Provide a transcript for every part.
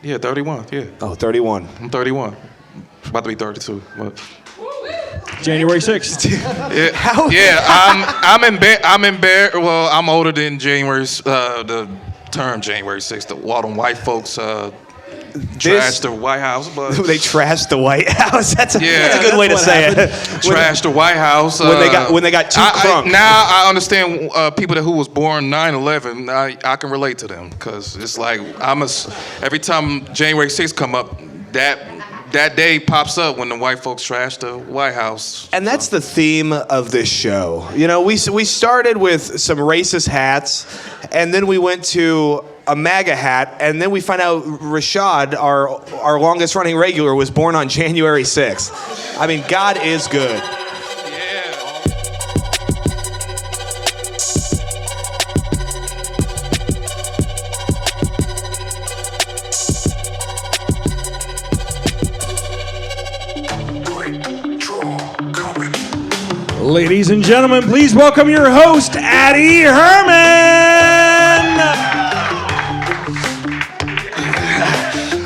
Yeah, 31, yeah. Oh, 31. I'm 31. About to be 32. But... January 6th. I'm embarrassed. Well, I'm older than the term January 6th. All them white folks trashed the White House. But they trashed the White House. That's a good way to say it. Trashed the White House. When they got too crunk. Now I understand people who was born 9/11. I can relate to them because it's like every time January 6th come up, that day pops up when the white folks trash the White House. And that's the theme of this show. You know, we started with some racist hats, and then we went to a MAGA hat, and then we find out Rashad, our longest running regular, was born on January 6th. I mean, God is good. Ladies and gentlemen, please welcome your host, Addy Herman!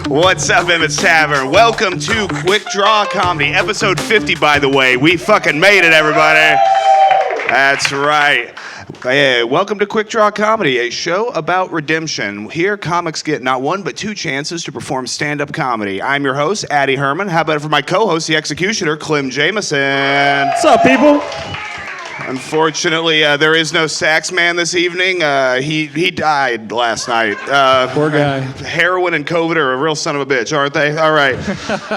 What's up, Emmett's Tavern? Welcome to Quik Draw Comedy, episode 50, by the way. We fucking made it, everybody. That's right. Hey, welcome to Quik Draw Comedy, a show about redemption. Here, comics get not one, but two chances to perform stand-up comedy. I'm your host, Addy Herman. How about it for my co-host, the executioner, Clem Jameson? What's up, people? Unfortunately, there is no sax man this evening. He died last night. Poor guy. Heroin and COVID are a real son of a bitch, aren't they? All right.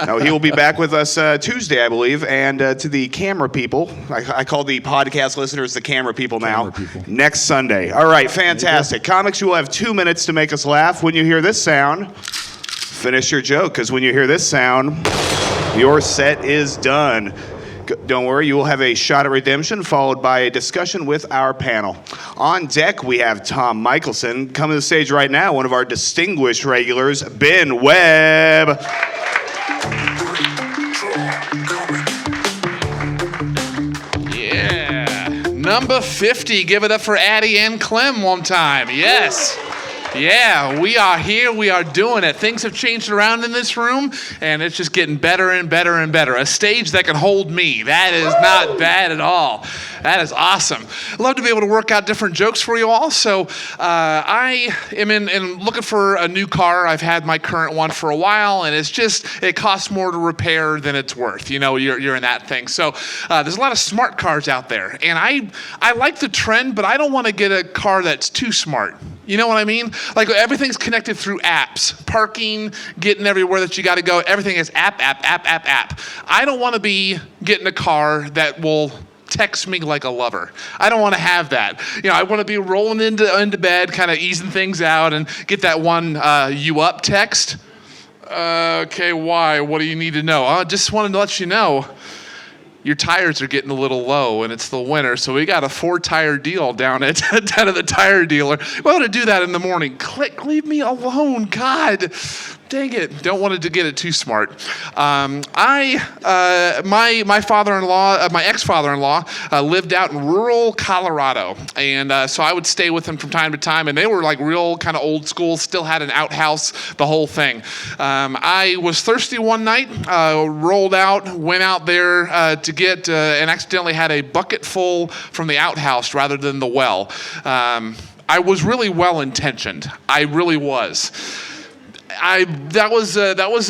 No, he will be back with us Tuesday, I believe. And to the camera people, I call the podcast listeners the camera people now. Next Sunday. All right, fantastic. Comics, you will have 2 minutes to make us laugh. When you hear this sound, finish your joke, because when you hear this sound, your set is done. Don't worry, you will have a shot at redemption followed by a discussion with our panel. On deck, we have Tom Michelson. Coming to the stage right now, one of our distinguished regulars, Ben Webb. Yeah, number 50. Give it up for Addy and Clem one time. Yes. Yeah, we are here. We are doing it. Things have changed around in this room, and it's just getting better and better and better. A stage that can hold me. That is not bad at all. That is awesome. Love to be able to work out different jokes for you all. So I am in looking for a new car. I've had my current one for a while, and it costs more to repair than it's worth. You know, you're in that thing. So there's a lot of smart cars out there, and I like the trend, but I don't want to get a car that's too smart. You know what I mean? Like everything's connected through apps. Parking, getting everywhere that you got to go. Everything is app. I don't want to be getting a car that will text me like a lover. I don't want to have that. You know, I want to be rolling into bed, kind of easing things out, and get that one "you up" text. Okay, why? What do you need to know? I just wanted to let you know your tires are getting a little low, and it's the winter, so we got a 4-tire deal down at the tire dealer. We want to do that in the morning. Click, leave me alone, God. Dang it! Don't want to get it too smart. My father-in-law, my ex-father-in-law, lived out in rural Colorado, and so I would stay with him from time to time. And they were like real kind of old school. Still had an outhouse, the whole thing. I was thirsty one night, rolled out, went out there to get, and accidentally had a bucket full from the outhouse rather than the well. I was really well-intentioned. I really was. That was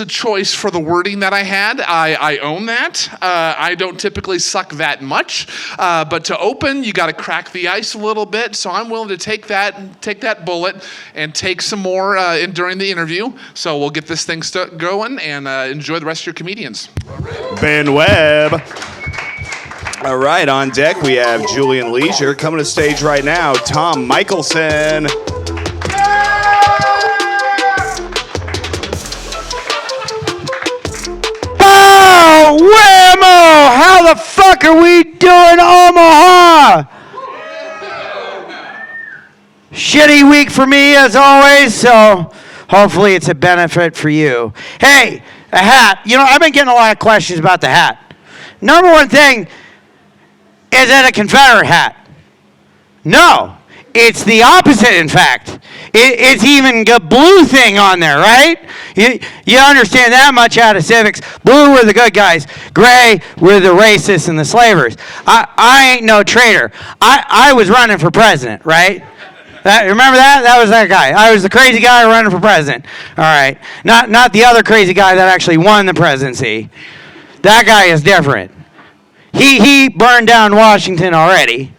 a choice for the wording that I had. I own that. I don't typically suck that much, but to open, you got to crack the ice a little bit. So I'm willing to take that bullet and take some more during the interview. So we'll get this thing going and enjoy the rest of your comedians. Ben Webb. All right, on deck we have Julian Leisure. Coming to stage right now, Tom Michelson. Whammo! How the fuck are we doing, Omaha? Shitty week for me, as always, so hopefully it's a benefit for you. Hey, a hat. You know, I've been getting a lot of questions about the hat. Number one thing, is it a Confederate hat? No. It's the opposite, in fact. It's even got blue thing on there, right? You understand that much out of civics. Blue were the good guys. Gray were the racists and the slavers. I ain't no traitor. I was running for president, right? Remember that? That was that guy. I was the crazy guy running for president. All right. Not the other crazy guy that actually won the presidency. That guy is different. He burned down Washington already.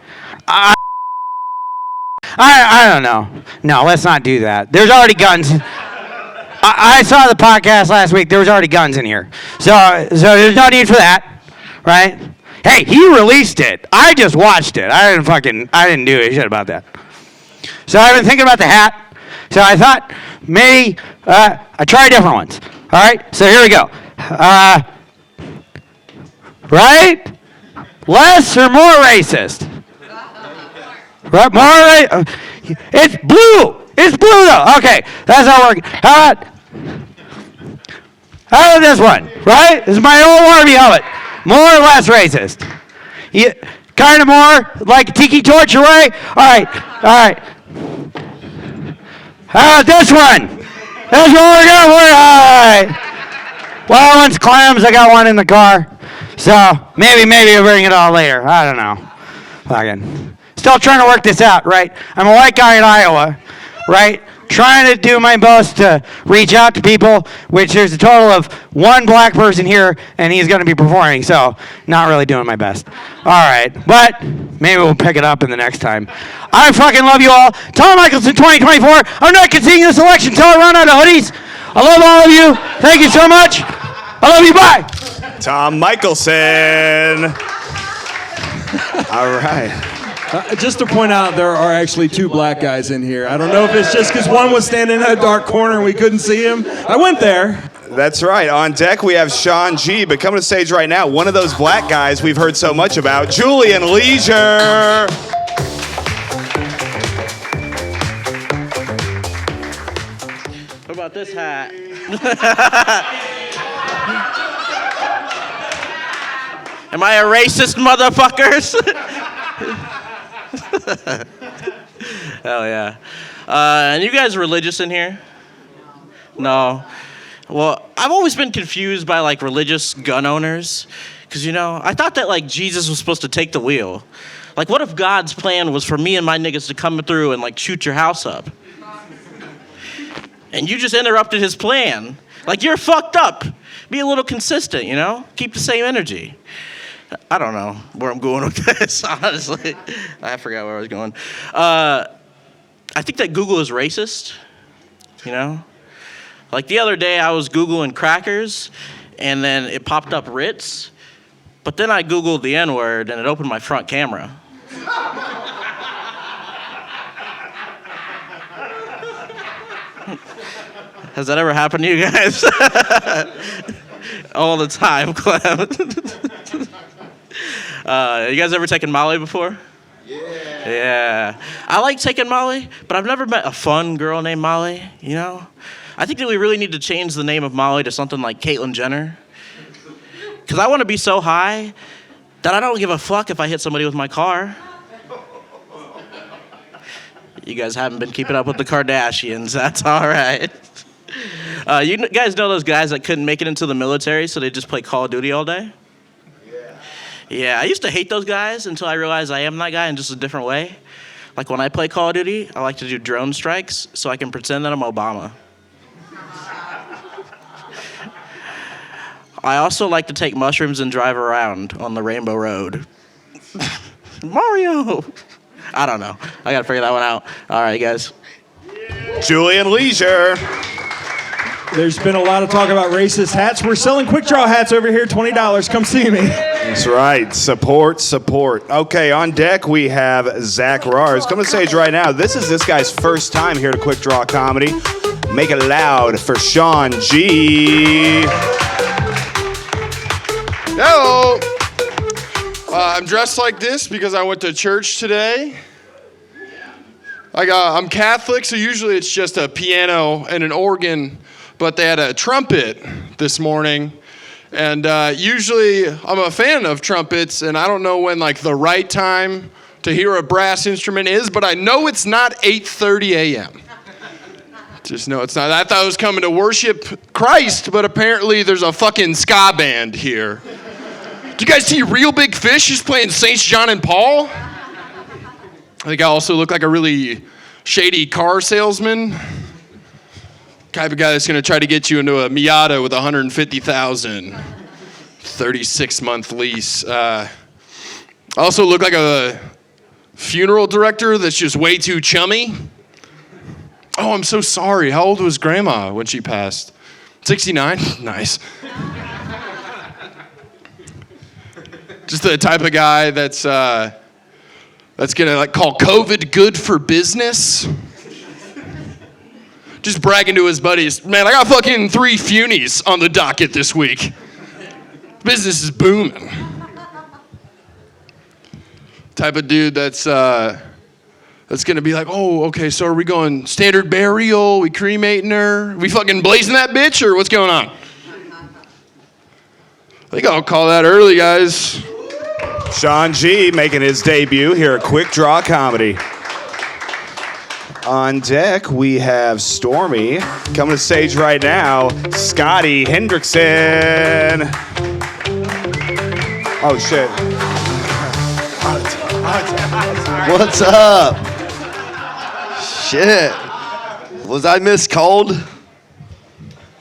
I don't know. No, let's not do that. There's already guns. I saw the podcast last week. There was already guns in here. So there's no need for that, right? Hey, he released it. I just watched it. I didn't do a shit about that. So I've been thinking about the hat. So I thought maybe I try different ones. All right? So here we go. Right? Less or more racist? Right, more. It's blue. It's blue though. Okay, that's not working. How about this one? Right? This is my old Army helmet. More or less racist? Kind of more like tiki torch away. All right. How about this one? That's what we're going for. All right. Well, once Clem's, I got one in the car. So maybe we'll bring it all later. I don't know. Fucking. Still trying to work this out, right? I'm a white guy in Iowa, right? Trying to do my best to reach out to people, which there's a total of one black person here, and he's going to be performing, so not really doing my best. All right, but maybe we'll pick it up in the next time. I fucking love you all. Tom Michelson 2024. I'm not conceding this election until I run out of hoodies. I love all of you. Thank you so much. I love you. Bye. Tom Michelson. All right. Just to point out, there are actually two black guys in here. I don't know if it's just because one was standing in a dark corner and we couldn't see him. I went there. That's right. On deck, we have Sean G. But coming to the stage right now, one of those black guys we've heard so much about, Julian Leisure. What about this hat? Am I a racist, motherfuckers? Hell yeah. And you guys religious in here? No. Well, I've always been confused by like religious gun owners. Because, I thought that like Jesus was supposed to take the wheel. Like, what if God's plan was for me and my niggas to come through and like shoot your house up? And you just interrupted his plan. Like, you're fucked up. Be a little consistent, Keep the same energy. I don't know where I'm going with this, honestly. I forgot where I was going. I think that Google is racist, Like the other day I was Googling crackers, and then it popped up Ritz, but then I Googled the N-word, and it opened my front camera. Has that ever happened to you guys? All the time, Clem. You guys ever taken Molly before? Yeah. I like taking Molly, but I've never met a fun girl named Molly, I think that we really need to change the name of Molly to something like Caitlyn Jenner. Because I want to be so high that I don't give a fuck if I hit somebody with my car. You guys haven't been keeping up with the Kardashians. That's all right. You guys know those guys that couldn't make it into the military, so they just play Call of Duty all day? Yeah, I used to hate those guys until I realized I am that guy in just a different way. Like when I play Call of Duty, I like to do drone strikes so I can pretend that I'm Obama. I also like to take mushrooms and drive around on the Rainbow Road. Mario! I don't know. I gotta figure that one out. All right, guys. Julian Leisure. There's been a lot of talk about racist hats. We're selling Quik Draw hats over here, $20. Come see me. That's right. Support. Okay, on deck we have Zach Rars. Coming to stage right now. This is this guy's first time here to Quik Draw Comedy. Make it loud for Sean G. Hello. I'm dressed like this because I went to church today. I'm Catholic, so usually it's just a piano and an organ, but they had a trumpet this morning. And usually I'm a fan of trumpets, and I don't know when like the right time to hear a brass instrument is, but I know it's not 8:30 a.m. Just know it's not. I thought I was coming to worship Christ, but apparently there's a fucking ska band here. Do you guys see Real Big Fish is playing Saints John and Paul? I think I also look like a really shady car salesman. Type of guy that's gonna try to get you into a Miata with 150,000, 36-month lease. I also look like a funeral director that's just way too chummy. Oh, I'm so sorry. How old was Grandma when she passed? 69? Nice. Just the type of guy that's gonna like call COVID good for business. Just bragging to his buddies, man, I got fucking 3 funies on the docket this week. Business is booming. Type of dude that's gonna be like, oh, okay, so are we going standard burial? We cremating her? We fucking blazing that bitch, or what's going on? I think I'll call that early, guys. Sean G making his debut here at Quik Draw Comedy. On deck, we have Stormy. Coming to stage right now, Scotty Hendrickson. Oh, shit. What's up? Shit. Was I missed cold?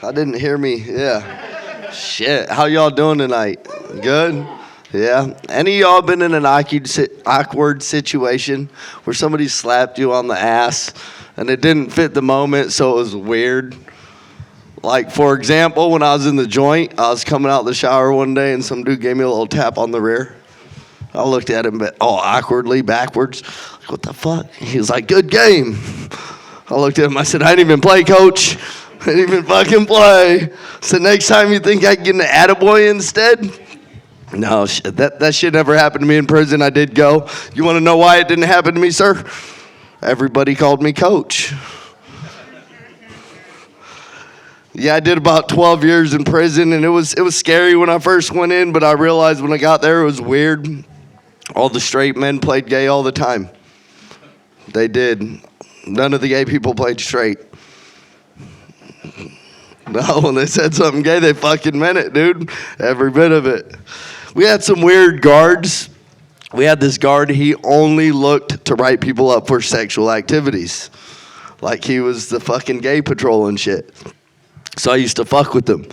I didn't hear me. Yeah. Shit. How y'all doing tonight? Good? Yeah. Any of y'all been in an awkward situation where somebody slapped you on the ass and it didn't fit the moment, so it was weird? Like, for example, when I was in the joint, I was coming out the shower one day and some dude gave me a little tap on the rear. I looked at him, awkwardly, backwards. Like, what the fuck? He was like, good game. I looked at him, I said, I didn't even play, coach. I didn't even fucking play. So next time you think I can get an attaboy instead? No, shit, that shit never happened to me in prison. I did go. You want to know why it didn't happen to me, sir? Everybody called me coach. Yeah, I did about 12 years in prison, and it was scary when I first went in, but I realized when I got there it was weird. All the straight men played gay all the time. They did. None of the gay people played straight. No, when they said something gay, they fucking meant it, dude. Every bit of it. We had some weird guards. We had this guard, he only looked to write people up for sexual activities. Like he was the fucking gay patrol and shit. So I used to fuck with them.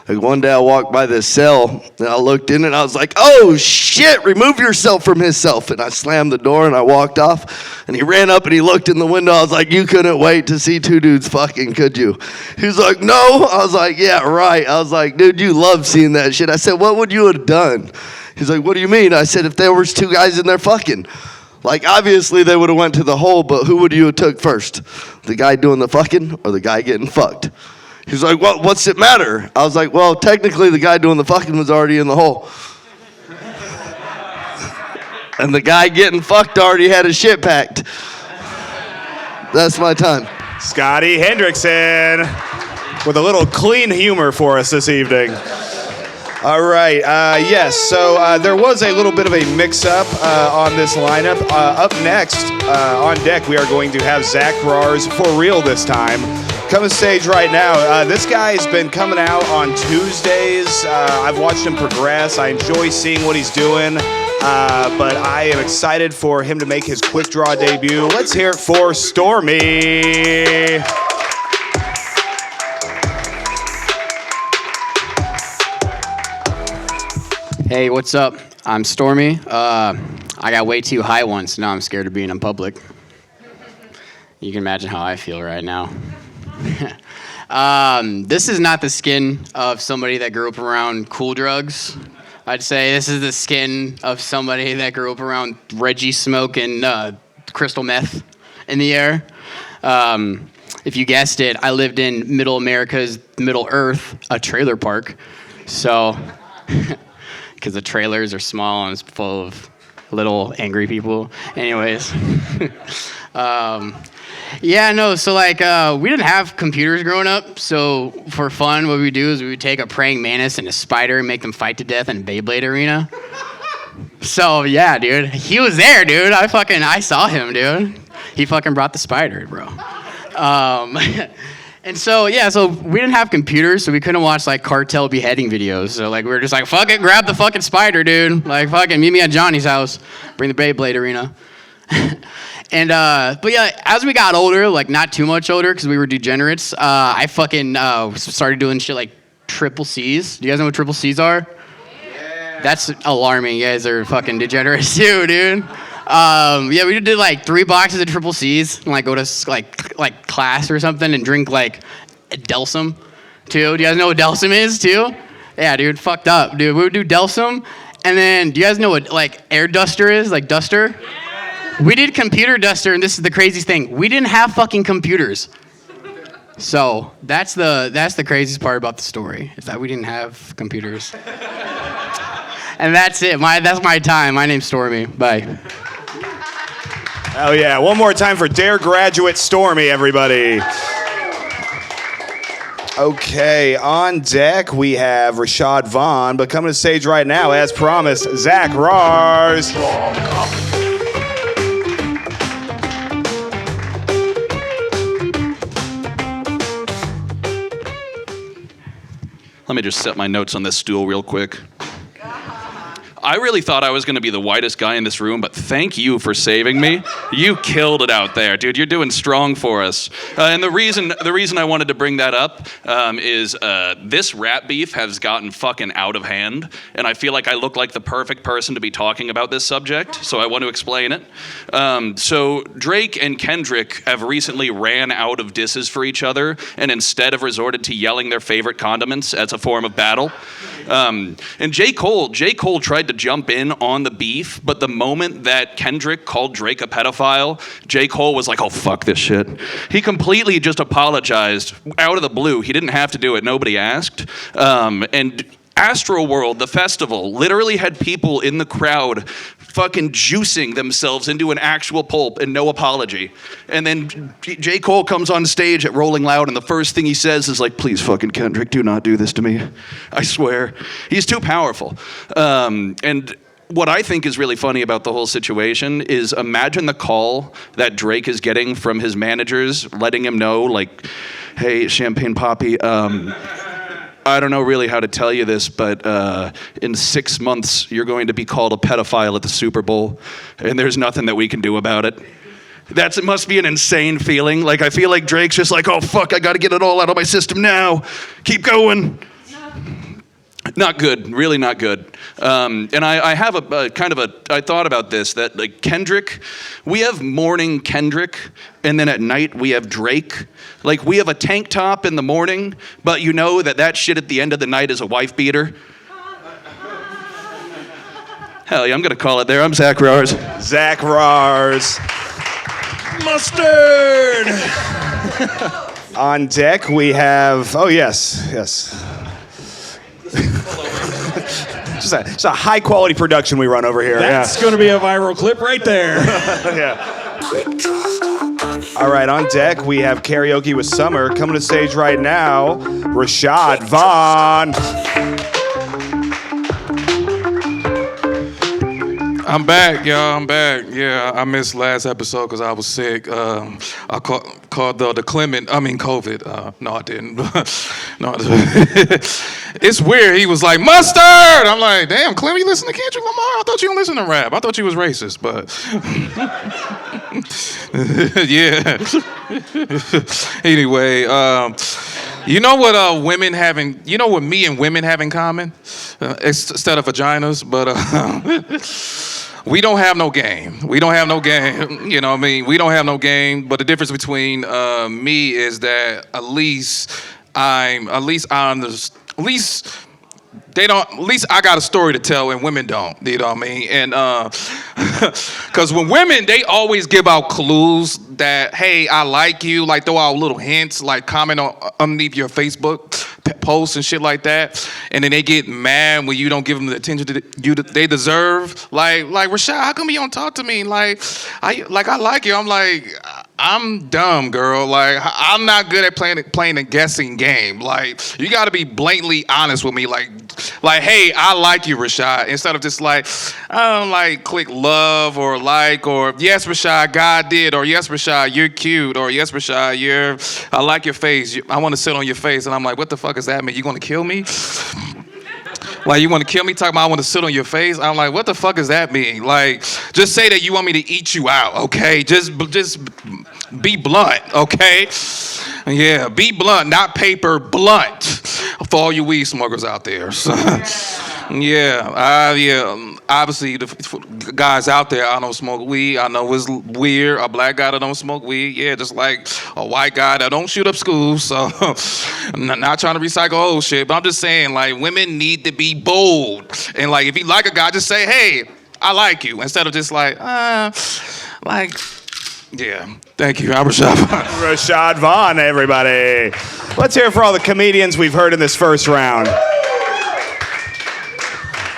Like one day I walked by this cell and I looked in and I was like, oh shit, remove yourself from himself. And I slammed the door and I walked off and he ran up and he looked in the window. I was like, you couldn't wait to see 2 dudes fucking, could you? He was like, no. I was like, yeah, right. I was like, dude, you love seeing that shit. I said, what would you have done? He's like, what do you mean? I said, if there was 2 guys in there fucking. Like, obviously they would have went to the hole, but who would you have took first? The guy doing the fucking or the guy getting fucked? He's like, well, what's it matter? I was like, well, technically the guy doing the fucking was already in the hole. And the guy getting fucked already had his shit packed. That's my time. Scotty Hendrickson with a little clean humor for us this evening. All right, yes, so there was a little bit of a mix-up on this lineup. Up next, on deck, we are going to have Zach Rars for real this time. Coming to stage right now. This guy's been coming out on Tuesdays. I've watched him progress. I enjoy seeing what he's doing, but I am excited for him to make his Quik Draw debut. Let's hear it for Stormy. Hey, what's up? I'm Stormy. I got way too high once. Now I'm scared of being in public. You can imagine how I feel right now. This is not the skin of somebody that grew up around cool drugs. I'd say this is the skin of somebody that grew up around Reggie Smoke and crystal meth in the air. If you guessed it, I lived in Middle America's Middle Earth, a trailer park. So... because the trailers are small and it's full of little angry people. Anyways. So we didn't have computers growing up. So for fun, what we do is we would take a praying mantis and a spider and make them fight to death in a Beyblade arena. So yeah, dude, he was there, dude. I saw him, dude. He fucking brought the spider, bro. And so we didn't have computers, so we couldn't watch like cartel beheading videos. So like we were just like, fuck it, grab the fucking spider, dude. Like fucking meet me at Johnny's house, bring the Beyblade arena. And but yeah, as we got older, like not too much older, because we were degenerates. I fucking started doing shit like triple C's. Do you guys know what triple C's are? Yeah. That's alarming. You guys are fucking degenerates too, dude. Yeah, we did like 3 boxes of triple C's and like go to like class or something and drink like Delsum too. Do you guys know what Delsum is too? Yeah, dude, fucked up, dude. We would do Delsum, and then do you guys know what like air duster is? Like duster? Yeah. We did computer duster, and this is the craziest thing. We didn't have fucking computers. So that's the craziest part about the story, is that we didn't have computers. And that's it. That's my time. My name's Stormy. Bye. Oh yeah, one more time for Dare graduate Stormy, everybody. Okay, on deck we have Rashad Vaughn, but coming to stage right now, as promised, Zach Rars. Let me just set my notes on this stool real quick. I really thought I was going to be the whitest guy in this room, but thank you for saving me. You killed it out there, dude. You're doing strong for us. And the reason I wanted to bring that up is this rap beef has gotten fucking out of hand, and I feel like I look like the perfect person to be talking about this subject, so I want to explain it. So Drake and Kendrick have recently ran out of disses for each other, and instead have resorted to yelling their favorite condiments as a form of battle. And J. Cole tried to jump in on the beef, but the moment that Kendrick called Drake a pedophile, J. Cole was like, oh, fuck this shit. He completely just apologized out of the blue. He didn't have to do it. Nobody asked. And Astroworld, the festival, literally had people in the crowd fucking juicing themselves into an actual pulp and no apology. And then J. Cole comes on stage at Rolling Loud, and the first thing he says is like, please, fucking Kendrick, do not do this to me. I swear. He's too powerful. And what I think is really funny about the whole situation is, imagine the call that Drake is getting from his managers, letting him know, like, hey, Champagne Poppy, I don't know really how to tell you this, but in 6 months, you're going to be called a pedophile at the Super Bowl, and there's nothing that we can do about it. It must be an insane feeling. Like, I feel like Drake's just like, oh, fuck, I got to get it all out of my system now. Keep going. Not good, really not good. And I have I thought about this, that like Kendrick, we have morning Kendrick, and then at night we have Drake. Like, we have a tank top in the morning, but you know that shit at the end of the night is a wife beater. Hell yeah, I'm gonna call it there. I'm Zach Rars. Zach Rars. Mustard! On deck we have, oh yes. Just a high quality production we run over here. That's going to be a viral clip right there. Yeah. All right, on deck we have Karaoke with Summer. Coming to stage right now, Rashad Vaughn. I'm back, y'all. I'm back. Yeah, I missed last episode because I was sick. I called the Clement. I mean COVID. No, I didn't. No, it's weird. He was like mustard. I'm like, damn, Clem, you listen to Kendrick Lamar? I thought you don't listen to rap. I thought you was racist, but yeah. Anyway, you know what women having? You know what me and women have in common? Instead of vaginas, but. We don't have no game. We don't have no game. You know what I mean? We don't have no game. But the difference between me is that at least I got a story to tell and women don't. You know what I mean? And because when women, they always give out clues that, hey, I like you, like throw out little hints, like comment on underneath your Facebook posts and shit like that, and then they get mad when you don't give them the attention they deserve. Like Rashad, how come you don't talk to me? Like I like you. I'm like, I'm dumb, girl. Like I'm not good at playing a guessing game. Like you got to be blatantly honest with me. Like Like, hey, I like you, Rashad. Instead of just like, I don't like click love or like or yes, Rashad, God did, or yes, Rashad, you're cute, or yes, Rashad, I like your face. I want to sit on your face. And I'm like, what the fuck does that mean? You gonna kill me? Like, you want to kill me? Talking about I want to sit on your face? I'm like, what the fuck does that mean? Like, just say that you want me to eat you out, okay? Just be blunt, okay? Yeah, be blunt, not paper, blunt. For all you weed smokers out there. So, obviously, the guys out there, I don't smoke weed. I know it's weird, a black guy that don't smoke weed. Yeah, just like a white guy that don't shoot up schools. So, I'm not trying to recycle old shit, but I'm just saying, like, women need to be bold. And, like, if you like a guy, just say, hey, I like you. Instead of just like, yeah. Thank you. I'm Rashad Vaughn. Rashad Vaughn, everybody. Let's hear it for all the comedians we've heard in this first round.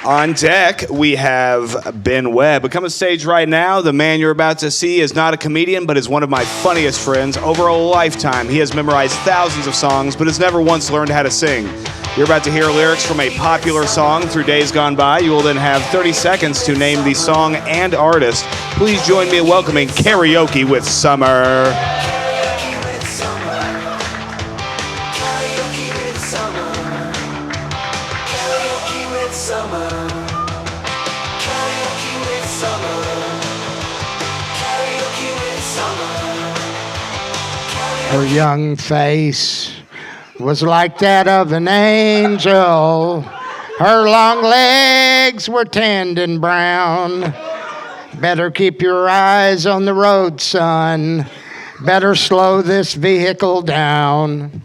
On deck, we have Ben Webb. Come on stage right now. The man you're about to see is not a comedian, but is one of my funniest friends. Over a lifetime, he has memorized thousands of songs, but has never once learned how to sing. You're about to hear lyrics from a popular song through days gone by. You will then have 30 seconds to name the song and artist. Please join me in welcoming Karaoke with Summer. Her young face was like that of an angel. Her long legs were tanned and brown. Better keep your eyes on the road, son. Better slow this vehicle down.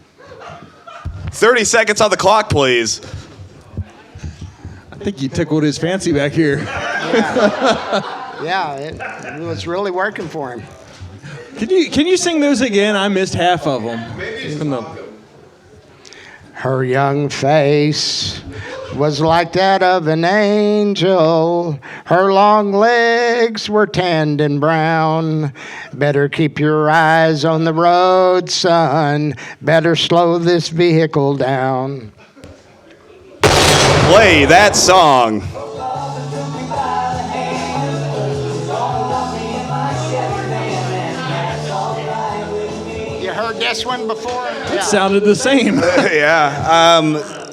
30 seconds on the clock, please. I think you tickled his fancy back here. Yeah, it was really working for him. Can you sing those again? I missed half of them. Even though. Her young face was like that of an angel. Her long legs were tanned and brown. Better keep your eyes on the road, son. Better slow this vehicle down. Play that song. You heard this one before? It sounded the same. Yeah.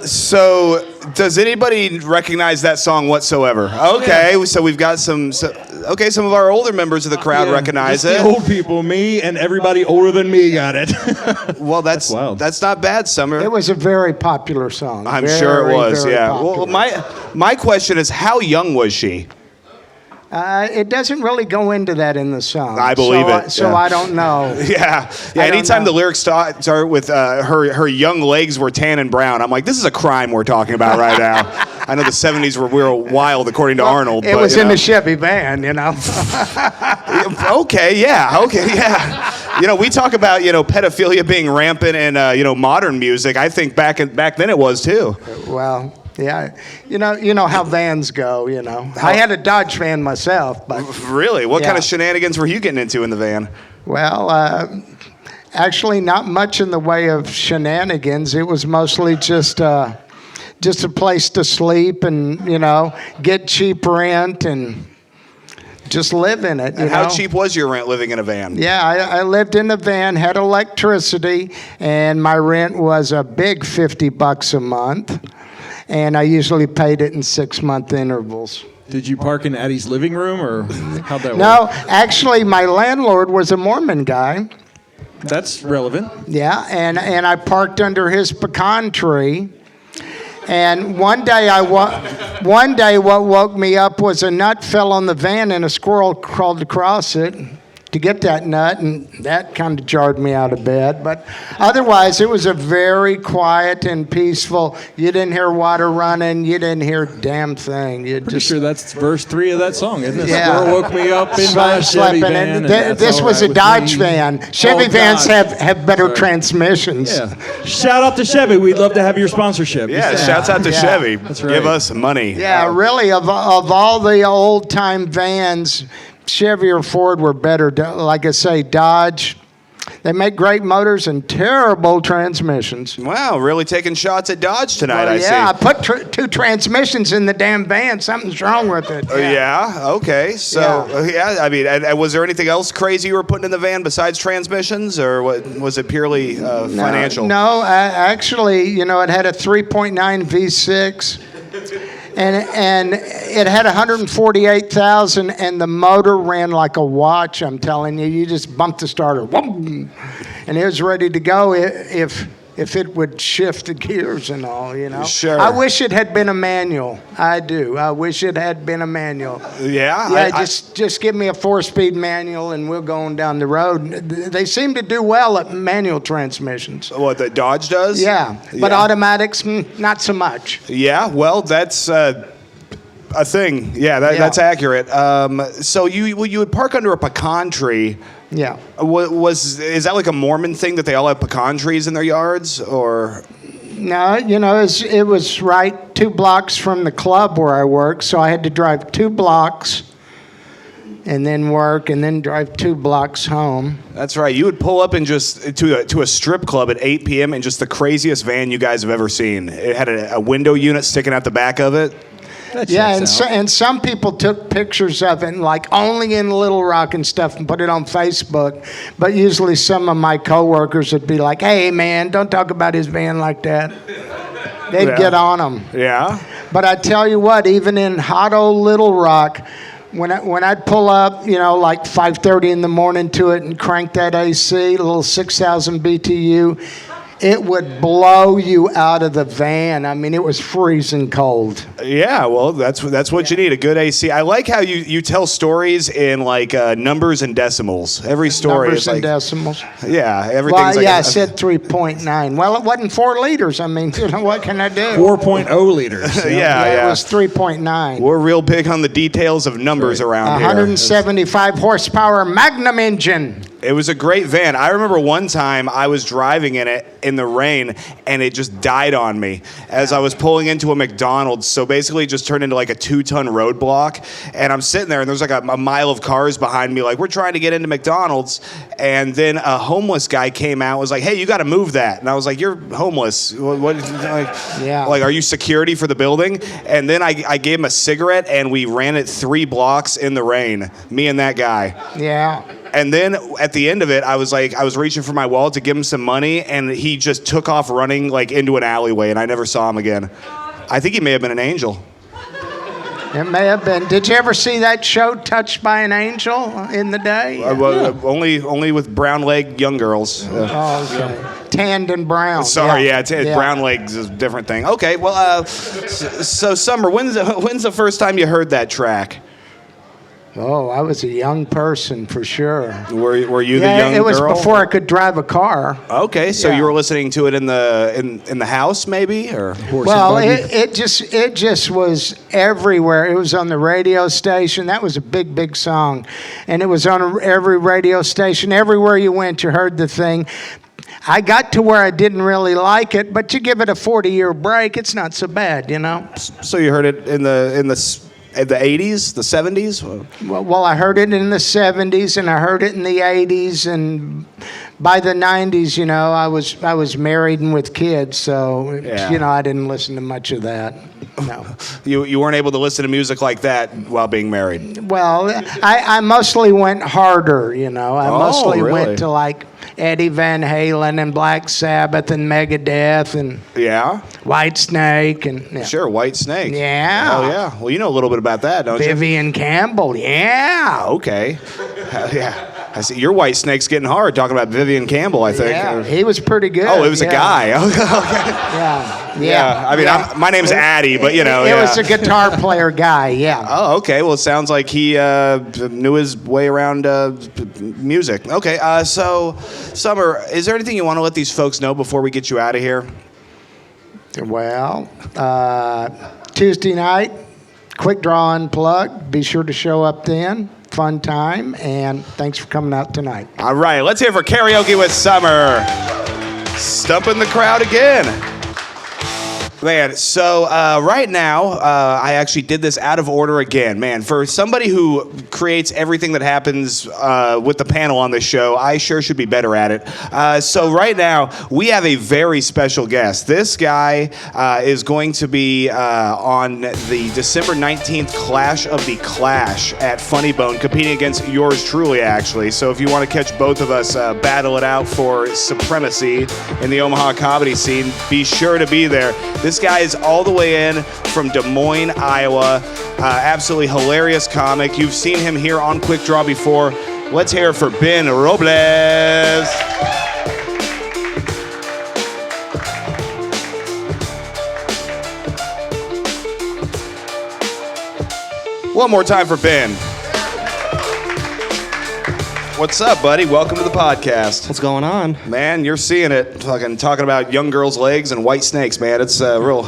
So, does anybody recognize that song whatsoever? Okay, so we've got some of our older members of the crowd recognize just it. The old people, me and everybody older than me got it. Well, that's wild. That's not bad, Summer. It was a very popular song. I'm sure it was, very yeah. popular. Well, my question is, how young was she? It doesn't really go into that in the song. I believe it. So yeah. I don't know. Yeah. Anytime the lyrics start with her young legs were tan and brown, I'm like, this is a crime we're talking about right now. I know the 70s were real wild, according to Arnold. It was in the Chevy van, you know. Okay, yeah. We talk about pedophilia being rampant in modern music. I think back then it was too. Well. Yeah, you know how vans go. I had a Dodge van myself, but really, what kind of shenanigans were you getting into in the van? Well, actually, not much in the way of shenanigans. It was mostly just a place to sleep and get cheap rent and just live in it. And how cheap was your rent living in a van? Yeah, I lived in a van, had electricity, and my rent was a big $50 a month. And I usually paid it in 6-month intervals. Did you park in Addy's living room, or how'd that work? No, actually, my landlord was a Mormon guy. That's relevant. Yeah, and I parked under his pecan tree. And one day what woke me up was a nut fell on the van and a squirrel crawled across it to get that nut, and that kind of jarred me out of bed. But otherwise, it was a very quiet and peaceful. You didn't hear water running. You didn't hear a damn thing. Pretty sure that's verse 3 of that song, isn't it? Yeah. Squirrel woke me up in my Chevy van. This was a Dodge van. Chevy vans have better transmissions. Yeah. Shout out to Chevy. We'd love to have your sponsorship. Yeah, shouts out to Chevy. That's right. Give us money. Yeah, really, of all the old-time vans, Chevy or Ford were better. Like I say, Dodge, They make great motors and terrible transmissions. Wow, really taking shots at Dodge tonight, I see. Yeah, I put 2 transmissions in the damn van. Something's wrong with it. Yeah, okay. So, I mean, and was there anything else crazy you were putting in the van besides transmissions, or was it purely financial? No, actually, you know, it had a 3.9 V6. And it had 148,000, and the motor ran like a watch. I'm telling you, you just bumped the starter, and it was ready to go if it would shift the gears and all. You know. Sure. I wish it had been a manual. I do. I wish it had been a manual. Yeah. Yeah. Just give me a 4-speed manual, and we'll go on down the road. They seem to do well at manual transmissions. What the Dodge does? Yeah, but automatics, not so much. Yeah, well, that's a thing. Yeah, that's accurate. So you would park under a pecan tree. Yeah. Is that like a Mormon thing that they all have pecan trees in their yards, or? No, you know, it was right 2 blocks from the club where I work, so I had to drive 2 blocks and then work and then drive 2 blocks home. That's right. You would pull up and just to a strip club at 8 p.m. in just the craziest van you guys have ever seen. It had a window unit sticking out the back of it. And some people took pictures of it, like only in Little Rock and stuff, and put it on Facebook. But usually some of my coworkers would be like, "Hey, man, don't talk about his van like that." They'd get on them. Yeah. But I tell you what, even in hot old Little Rock, when I'd pull up, you know, like 5:30 in the morning to it and crank that AC, a little 6,000 BTU, it would blow you out of the van. I mean, it was freezing cold. Yeah, well, that's what you need, a good AC. I like how you tell stories in like numbers and decimals. Every story Numbers is and like decimals. Yeah, everything's I said 3.9. Well, it wasn't 4 liters. I mean, you know, what can I do? 4.0 liters. Yeah, it was 3.9. We're real big on the details of numbers around here. 175 horsepower Magnum engine. It was a great van. I remember one time I was driving in it in the rain, and it just died on me as I was pulling into a McDonald's. So basically it just turned into like a 2-ton roadblock. And I'm sitting there, and there's like a mile of cars behind me, like, we're trying to get into McDonald's. And then a homeless guy came out and was like, "Hey, you got to move that." And I was like, "You're homeless. What like, are you security for the building?" And then I gave him a cigarette, and we ran it 3 blocks in the rain, me and that guy. Yeah. And then at the end of it, I was reaching for my wallet to give him some money, and he just took off running like into an alleyway, and I never saw him again. I think he may have been an angel. It may have been. Did you ever see that show, Touched by an Angel, in the day? Only with brown leg young girls. Okay. Tanned and brown. Sorry, brown legs is a different thing. Okay, well, so Summer, when's the first time you heard that track? Oh, I was a young person for sure. Were you the young girl? It was before I could drive a car. Okay, so you were listening to it in the house, maybe, or well, it just was everywhere. It was on the radio station. That was a big song, and it was on every radio station. Everywhere you went, you heard the thing. I got to where I didn't really like it, but you give it a 40-year break, it's not so bad, you know. So you heard it in the 80s, the 70s? Well, I heard it in the 70s, and I heard it in the 80s, and by the 90s, you know, I was married and with kids, so you know, I didn't listen to much of that. No. You weren't able to listen to music like that while being married? Well, I mostly went harder, you know. I mostly really? went to like Eddie Van Halen and Black Sabbath and Megadeth and White Snake and Sure, White Snake. Yeah. Oh yeah. Well, you know a little bit about that, don't you? Vivian Campbell. Yeah. Okay. Yeah. I see your White Snake's getting hard talking about Vivian Campbell, I think. Yeah, he was pretty good. Oh, it was a guy. Okay. Yeah. I mean, my name's Addy, but you know. It was a guitar player guy, yeah. Oh, okay. Well, it sounds like he knew his way around music. Okay. So, Summer, is there anything you want to let these folks know before we get you out of here? Well, Tuesday night, Quik Draw Unplugged. Be sure to show up then. Fun time, and thanks for coming out tonight. All right, let's hear for Karaoke with Summer. Stumping the crowd again. Man, so right now, I actually did this out of order again. Man, for somebody who creates everything that happens with the panel on this show, I sure should be better at it. So right now, we have a very special guest. This guy is going to be on the December 19th Clash of the Clash at Funny Bone, competing against yours truly, actually. So if you want to catch both of us battle it out for supremacy in the Omaha comedy scene, be sure to be there. This guy is all the way in from Des Moines, Iowa. Absolutely hilarious comic. You've seen him here on Quik Draw before. Let's hear it for Ben Robles. One more time for Ben. What's up, buddy? Welcome to the podcast. What's going on? Man, you're seeing it. Talking about young girls' legs and white snakes, man. It's real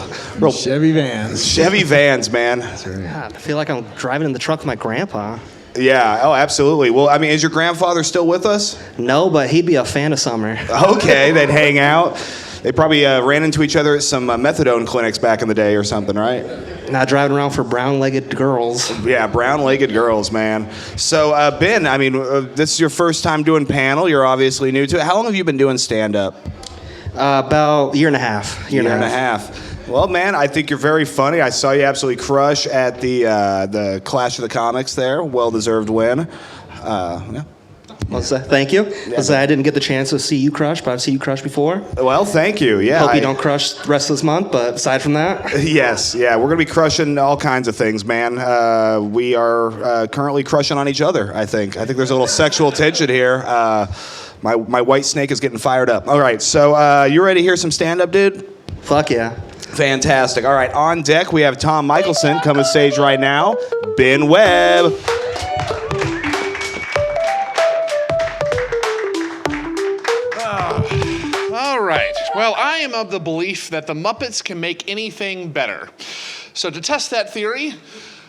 Chevy Vans. Chevy Vans, man. God, I feel like I'm driving in the truck with my grandpa. Yeah, oh, absolutely. Well, I mean, is your grandfather still with us? No, but he'd be a fan of summer. Okay, they'd hang out. They probably ran into each other at some methadone clinics back in the day or something, right? Not driving around for brown-legged girls. Yeah, brown-legged girls, man. So, Ben, I mean, this is your first time doing panel. You're obviously new to it. How long have you been doing stand-up? About a year and a half. Year and a half. Well, man, I think you're very funny. I saw you absolutely crush at the Clash of the Comics there. Well-deserved win. Yeah. Well, thank you. I didn't get the chance to see you crush, but I've seen you crush before. Well, thank you. Yeah. Hope you don't crush the rest of this month, but aside from that. Yes, yeah. We're going to be crushing all kinds of things, man. We are currently crushing on each other, I think. I think there's a little sexual tension here. My white snake is getting fired up. All right, so you ready to hear some stand-up, dude? Fuck yeah. Fantastic. All right, on deck, we have Tom Michelson coming to stage right now. Ben Webb. All right. Well, I am of the belief that the Muppets can make anything better. So to test that theory,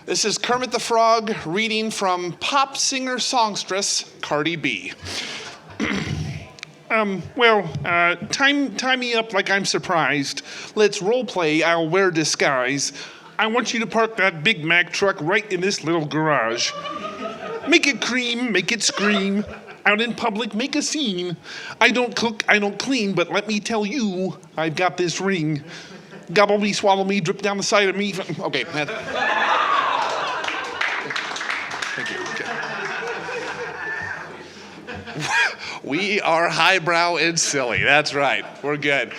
this is Kermit the Frog reading from pop singer-songstress Cardi B. Tie me up like I'm surprised. Let's role play, I'll wear disguise. I want you to park that Big Mac truck right in this little garage. Make it cream, make it scream. Out in public, make a scene. I don't cook, I don't clean, but let me tell you, I've got this ring. Gobble me, swallow me, drip down the side of me. Okay. Thank you. We are highbrow and silly. That's right. We're good.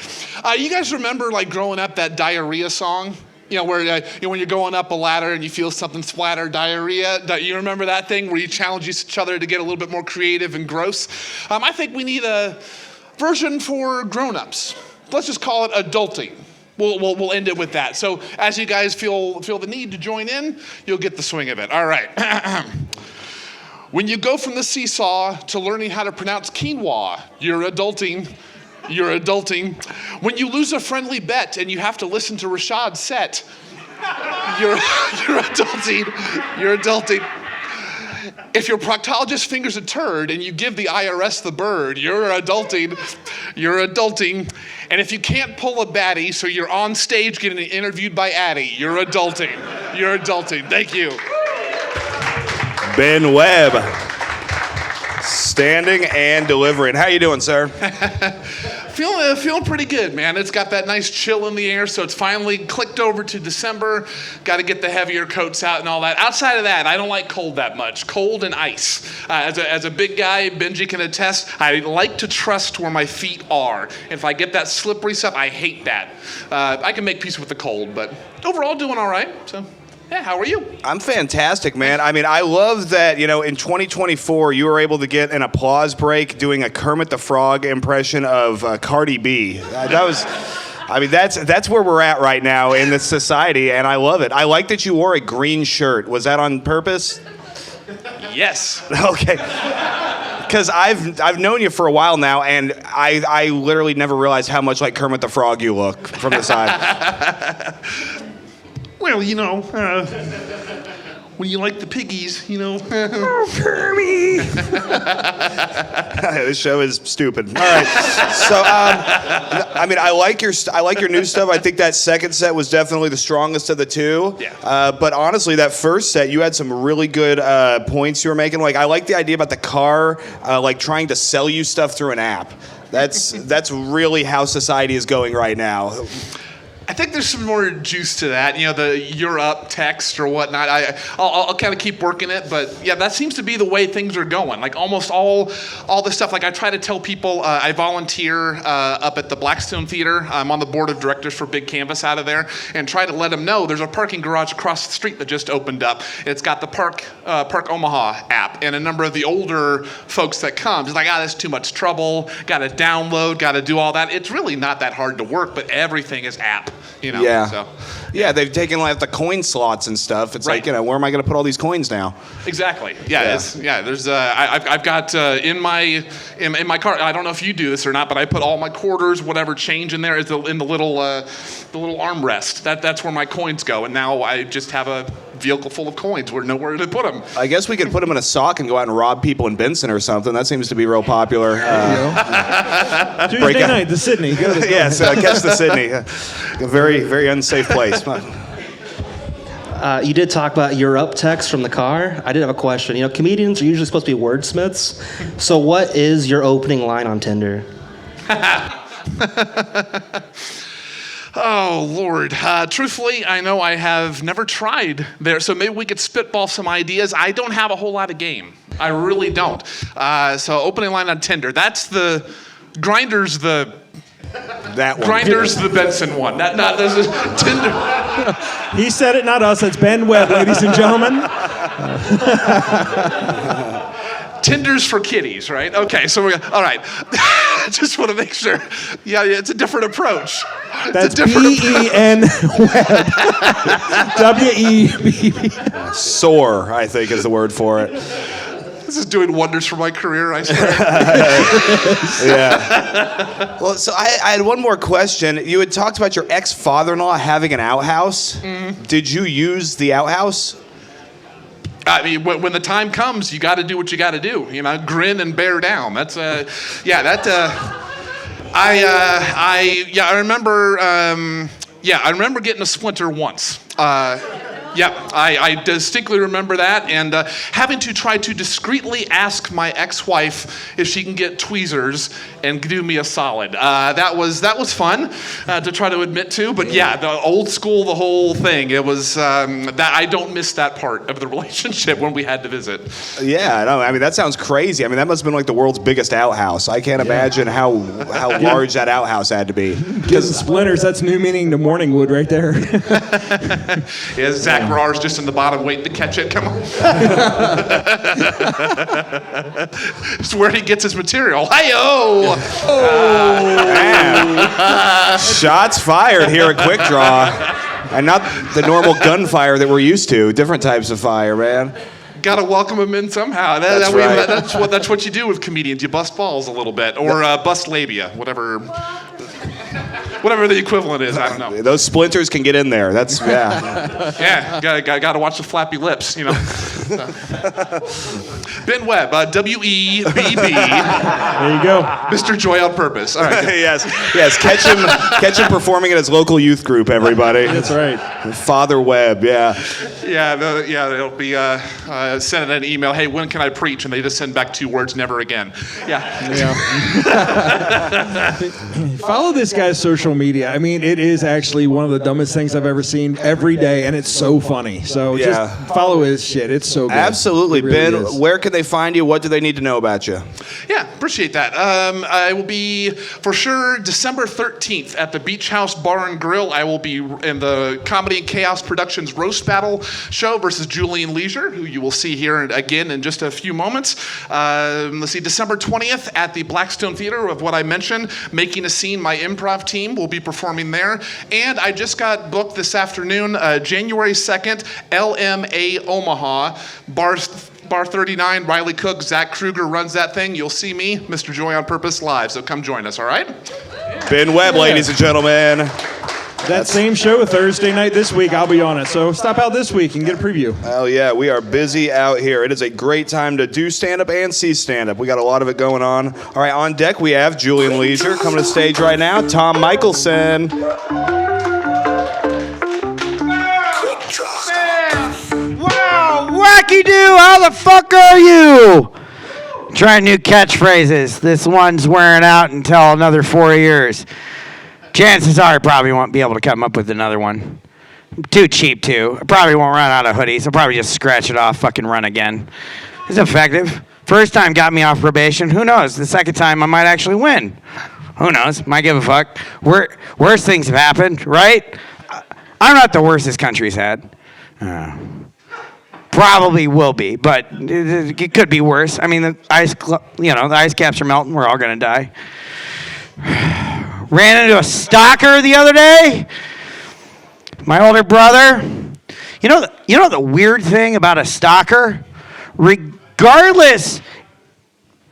You guys remember, like, growing up, that diarrhea song? You know, where when you're going up a ladder and you feel something splatter, diarrhea. You remember that thing where you challenge each other to get a little bit more creative and gross? I think we need a version for grown-ups. Let's just call it adulting. We'll end it with that. So as you guys feel the need to join in, you'll get the swing of it. All right. When you go from the seesaw to learning how to pronounce quinoa, you're adulting. You're adulting. When you lose a friendly bet and you have to listen to Rashad's set, you're adulting. You're adulting. If your proctologist fingers a turd and you give the IRS the bird, you're adulting. You're adulting. And if you can't pull a baddie, so you're on stage getting interviewed by Addy, you're adulting. You're adulting. Thank you. Ben Webb. Standing and delivering. How you doing, sir? Feeling pretty good, man. It's got that nice chill in the air, so it's finally clicked over to December. Got to get the heavier coats out and all that. Outside of that, I don't like cold that much. Cold and ice. As a big guy, Benji can attest, I like to trust where my feet are. If I get that slippery stuff, I hate that. I can make peace with the cold, but overall doing all right, so... Yeah, how are you? I'm fantastic, man. I mean, I love that, in 2024, you were able to get an applause break doing a Kermit the Frog impression of Cardi B. That's where we're at right now in this society, and I love it. I like that you wore a green shirt. Was that on purpose? Yes. Okay. Because I've known you for a while now, and I literally never realized how much like Kermit the Frog you look from the side. Well, when you like the piggies, you know. This show is stupid. All right. So, I mean, I like your new stuff. I think that second set was definitely the strongest of the two. Yeah. But honestly, that first set, you had some really good points you were making. Like, I like the idea about the car, like trying to sell you stuff through an app. That's really how society is going right now. I think there's some more juice to that. You know, the "you're up" text or whatnot. I'll kind of keep working it, but yeah, that seems to be the way things are going. Like almost all the stuff. Like I try to tell people, I volunteer up at the Blackstone Theater. I'm on the board of directors for Big Canvas out of there, and try to let them know there's a parking garage across the street that just opened up. It's got the Park Omaha app, and a number of the older folks that come, it's like, that's too much trouble. Got to download, got to do all that. It's really not that hard to work, but everything is app. You know, yeah. So. Yeah, they've taken like the coin slots and stuff. It's like, where am I going to put all these coins now? Exactly. Yeah. There's I've got in my car. I don't know if you do this or not, but I put all my quarters, whatever change in there is in the little armrest. That's where my coins go. And now I just have a vehicle full of coins. Where nowhere to put them. I guess we could put them in a sock and go out and rob people in Benson or something. That seems to be real popular. Tuesday night, the Sydney. Yes, catch the Sydney. A very, very unsafe place. You did talk about "you're up" text from the car. I did have a question. You know, comedians are usually supposed to be wordsmiths. So what is your opening line on Tinder? Oh, Lord. Truthfully, I know I have never tried there, so maybe we could spitball some ideas. I don't have a whole lot of game. I really don't. So opening line on Tinder, that's the Grindr's the... That one. Grindr's the Benson one. This is Tinder. He said it, not us. It's Ben Webb, ladies and gentlemen. Tinder's for kitties, right? Okay, so all right. Just want to make sure. Yeah, it's a different approach. That's B-E-N Webb. W-E-B-B. Soar, I think, is the word for it. This is doing wonders for my career, I swear. Yeah. Well, so I had one more question. You had talked about your ex-father-in-law having an outhouse. Mm-hmm. Did you use the outhouse? I mean, when the time comes, you got to do what you got to do. You know, grin and bear down. That's I remember. I remember getting a splinter once. I distinctly remember that, and having to try to discreetly ask my ex-wife if she can get tweezers and do me a solid. That was fun to try to admit to, but yeah, the old school, the whole thing. It was that I don't miss that part of the relationship when we had to visit. Yeah, no, I mean that sounds crazy. I mean that must have been like the world's biggest outhouse. I can't imagine how large that outhouse had to be. Getting splinters, that's new meaning to Morningwood right there. Yeah, Zach Rahr's just in the bottom waiting to catch it. Come on. It's where he gets his material. Hi-yo! Shots fired here at Quik Draw. And not the normal gunfire that we're used to. Different types of fire, man. Gotta welcome him in somehow. That's what you do with comedians. You bust balls a little bit. Or bust labia, whatever the equivalent is. I don't know. Those splinters can get in there. That's, yeah. Yeah, gotta watch the flappy lips, you know. Ben Webb, W-E-B-B. There you go. Mr. Joy on Purpose. All right. Yes. Catch him performing at his local youth group, everybody. That's right. Father Webb, yeah. Yeah, they'll be sending an email, hey, when can I preach? And they just send back 2 words, never again. Yeah. Follow this guy's social media. I mean, it is actually one of the dumbest things I've ever seen every day, and it's so funny. So just follow his shit. It's so good. Absolutely. Really Ben, is. where can they find you? What do they need to know about you? Yeah, appreciate that. I will be, for sure, December 13th at the Beach House Bar and Grill. I will be in the Comedy and Chaos Productions Roast Battle show versus Julian Leisure, who you will see here again in just a few moments. Let's see, December 20th at the Blackstone Theater of what I mentioned, Making a Scene, my improv team will be performing there. And I just got booked this afternoon, January 2nd, LMA Omaha, Bar 39, Riley Cook, Zach Kruger runs that thing. You'll see me, Mr. Joy on Purpose, live. So come join us, all right? Ben Webb, ladies and gentlemen. That same show Thursday night this week, I'll be on it. So stop out this week and get a preview. Oh, yeah, we are busy out here. It is a great time to do stand-up and see stand-up. We got a lot of it going on. All right, on deck we have Julian Leisure coming to the stage right now. Tom Michelson. Wow, wacky doo, how the fuck are you? Trying new catchphrases. This one's wearing out until another 4 years. Chances are I probably won't be able to come up with another one. I'm too cheap, too. I probably won't run out of hoodies. I'll probably just scratch it off, fucking run again. It's effective. First time got me off probation. Who knows? The second time I might actually win. Who knows? Might give a fuck. Worse things have happened, right? I'm not the worst this country's had. Probably will be, but it could be worse. I mean, the ice caps are melting. We're all gonna die. Ran into a stalker the other day. My older brother. You know the weird thing about a stalker? Regardless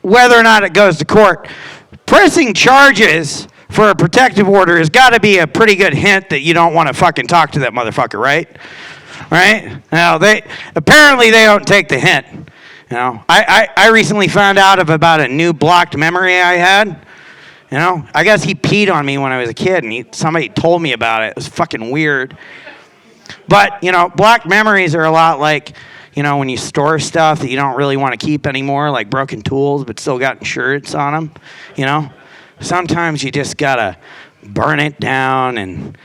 whether or not it goes to court, pressing charges for a protective order has got to be a pretty good hint that you don't want to fucking talk to that motherfucker, right? Right? Now apparently they don't take the hint. I recently found out about a new blocked memory I had. I guess he peed on me when I was a kid, and somebody told me about it. It was fucking weird. But blocked memories are a lot like when you store stuff that you don't really want to keep anymore, like broken tools, but still got insurance on them. Sometimes you just gotta burn it down and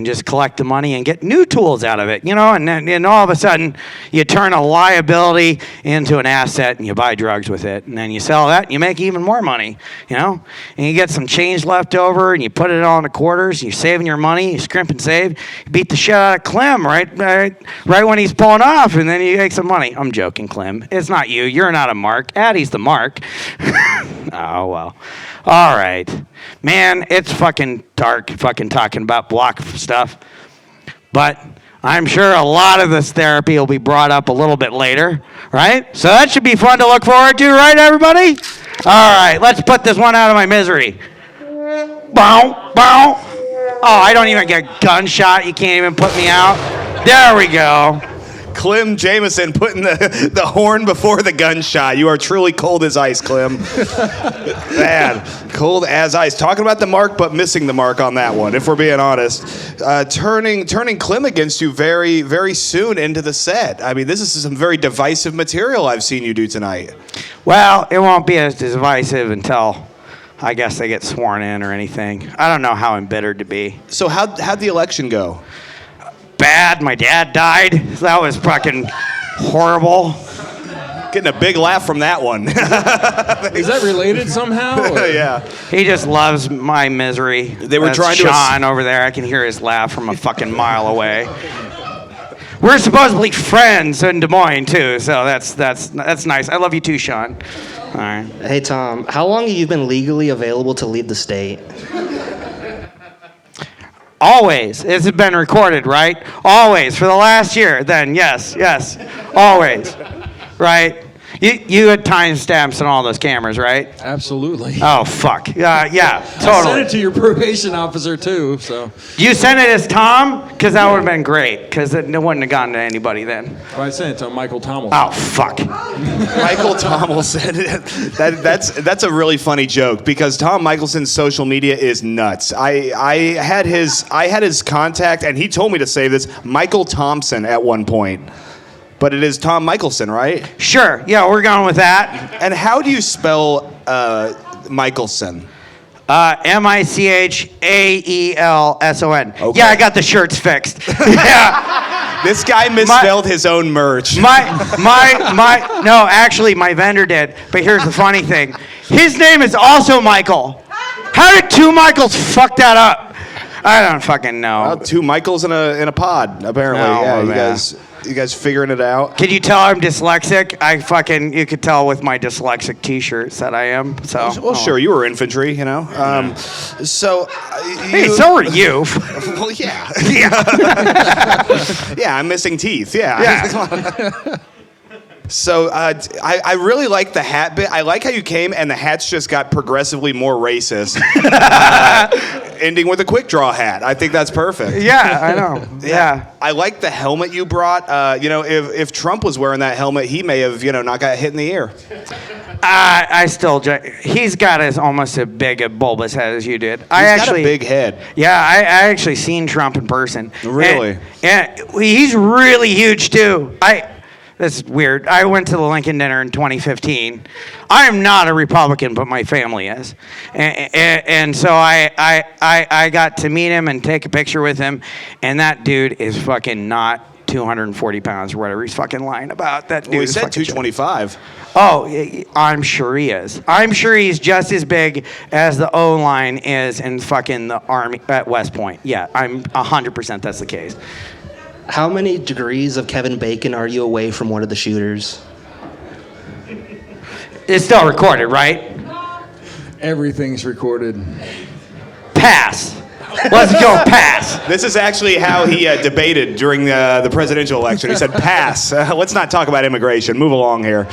just collect the money and get new tools out of it, and then all of a sudden you turn a liability into an asset and you buy drugs with it, and then you sell that and you make even more money, and you get some change left over and you put it all into quarters, and you're saving your money, you scrimp and save, you beat the shit out of Clem right when he's pulling off, and then you make some money. I'm joking, Clem. It's not you. You're not a mark. Addy's the mark. Oh, well. All right. Man, it's fucking dark fucking talking about block stuff. But I'm sure a lot of this therapy will be brought up a little bit later, right? So that should be fun to look forward to, right, everybody? All right, let's put this one out of my misery. Bow, bow. Oh, I don't even get gunshot. You can't even put me out. There we go. Clem Jameson putting the horn before the gunshot. You are truly cold as ice, Clem. Man, cold as ice. Talking about the mark, but missing the mark on that one, if we're being honest. Turning Clem against you very, very soon into the set. I mean, this is some very divisive material I've seen you do tonight. Well, it won't be as divisive until I guess they get sworn in or anything. I don't know how embittered to be. So how'd the election go? Bad. My dad died. That was fucking horrible. Getting a big laugh from that one. Is that related somehow? Yeah. He just loves my misery. They were That's trying to Sean over there. I can hear his laugh from a fucking mile away. We're supposedly friends in Des Moines too, so that's nice. I love you too, Sean. All right. Hey Tom, how long have you been legally available to leave the state? Always. It's been recorded, right? Always. For the last year, then, yes. Always. Right? You had timestamps on all those cameras, right? Absolutely. Oh, fuck. Yeah, totally. I sent it to your probation officer, too, so. You sent it as Tom? Because that would have been great, because it wouldn't have gone to anybody then. Well, I sent it to Michael Tomlinson. Oh, fuck. Michael Tomlinson. That's a really funny joke, because Tom Michelson's social media is nuts. I had his contact, and he told me to say this, Michael Thompson at one point. But it is Tom Michelson, right? Sure. Yeah, we're going with that. And how do you spell Michelson? Michaelson. Okay. Yeah, I got the shirts fixed. Yeah. This guy misspelled his own merch. No, actually, my vendor did. But here's the funny thing. His name is also Michael. How did two Michaels fuck that up? I don't fucking know. Well, two Michaels in a pod, apparently. Oh, yeah, man. You guys figuring it out? Can you tell I'm dyslexic? You could tell with my dyslexic T-shirts that I am. So. Well, sure, you were infantry, you know. Hey, so are you. Well, yeah. Yeah. Yeah, I'm missing teeth. Yeah. So I really like the hat bit. I like how you came and the hats just got progressively more racist. ending with a Quik Draw hat. I think that's perfect. Yeah, I know. Yeah. I like the helmet you brought. If Trump was wearing that helmet, he may have, not got hit in the ear. He's got almost as big a bulbous head as you did. He's got a big head. Yeah, I actually seen Trump in person. Really? And he's really huge too. That's weird. I went to the Lincoln dinner in 2015. I am not a Republican, but my family is, and so I got to meet him and take a picture with him, and that dude is fucking not 240 pounds or whatever he's fucking lying about. That dude Well, he is said fucking 225. Oh, I'm sure he is. I'm sure he's just as big as the O-line is in fucking the Army at West Point. Yeah, I'm 100% that's the case. How many degrees of Kevin Bacon are you away from one of the shooters? It's still recorded, right? Everything's recorded. Pass. Let's go pass. This is actually how he debated during the presidential election. He said, pass. Let's not talk about immigration. Move along here.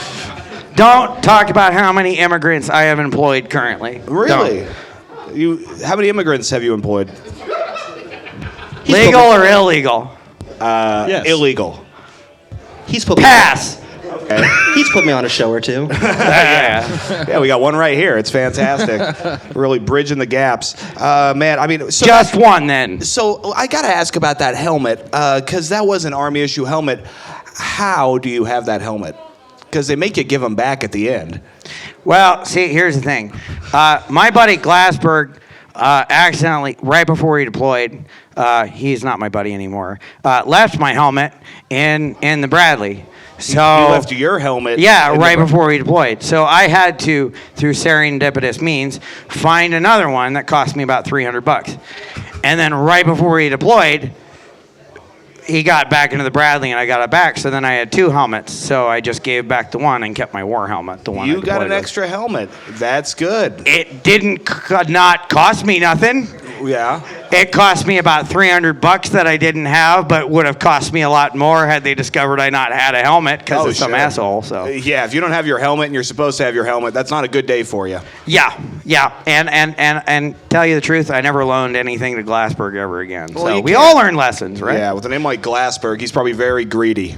Don't talk about how many immigrants I have employed currently. Really? How many immigrants have you employed? Legal or illegal? Yes. Illegal. He's put Pass. Okay. He's put me on a show or two. Yeah, we got one right here. It's fantastic. Really bridging the gaps. Man, I mean... So just one then. So I got to ask about that helmet, because that was an Army issue helmet. How do you have that helmet? Because they make you give them back at the end. Well, see, here's the thing. My buddy Glassberg accidentally, right before he deployed, he's not my buddy anymore, left my helmet in the Bradley. So you left your helmet. Yeah, right before we deployed. So I had to, through serendipitous means, find another one that cost me about $300. And then right before we deployed, he got back into the Bradley and I got it back. So then I had two helmets. So I just gave back the one and kept my war helmet. The one you got an extra helmet. That's good. It didn't not cost me nothing. Yeah. It cost me about $300 that I didn't have, but would have cost me a lot more had they discovered I not had a helmet because of some asshole. So yeah, if you don't have your helmet and you're supposed to have your helmet, that's not a good day for you. Yeah, and tell you the truth, I never loaned anything to Glassberg ever again. Well, so we all learn lessons, right? Yeah, with a name like Glassberg, he's probably very greedy.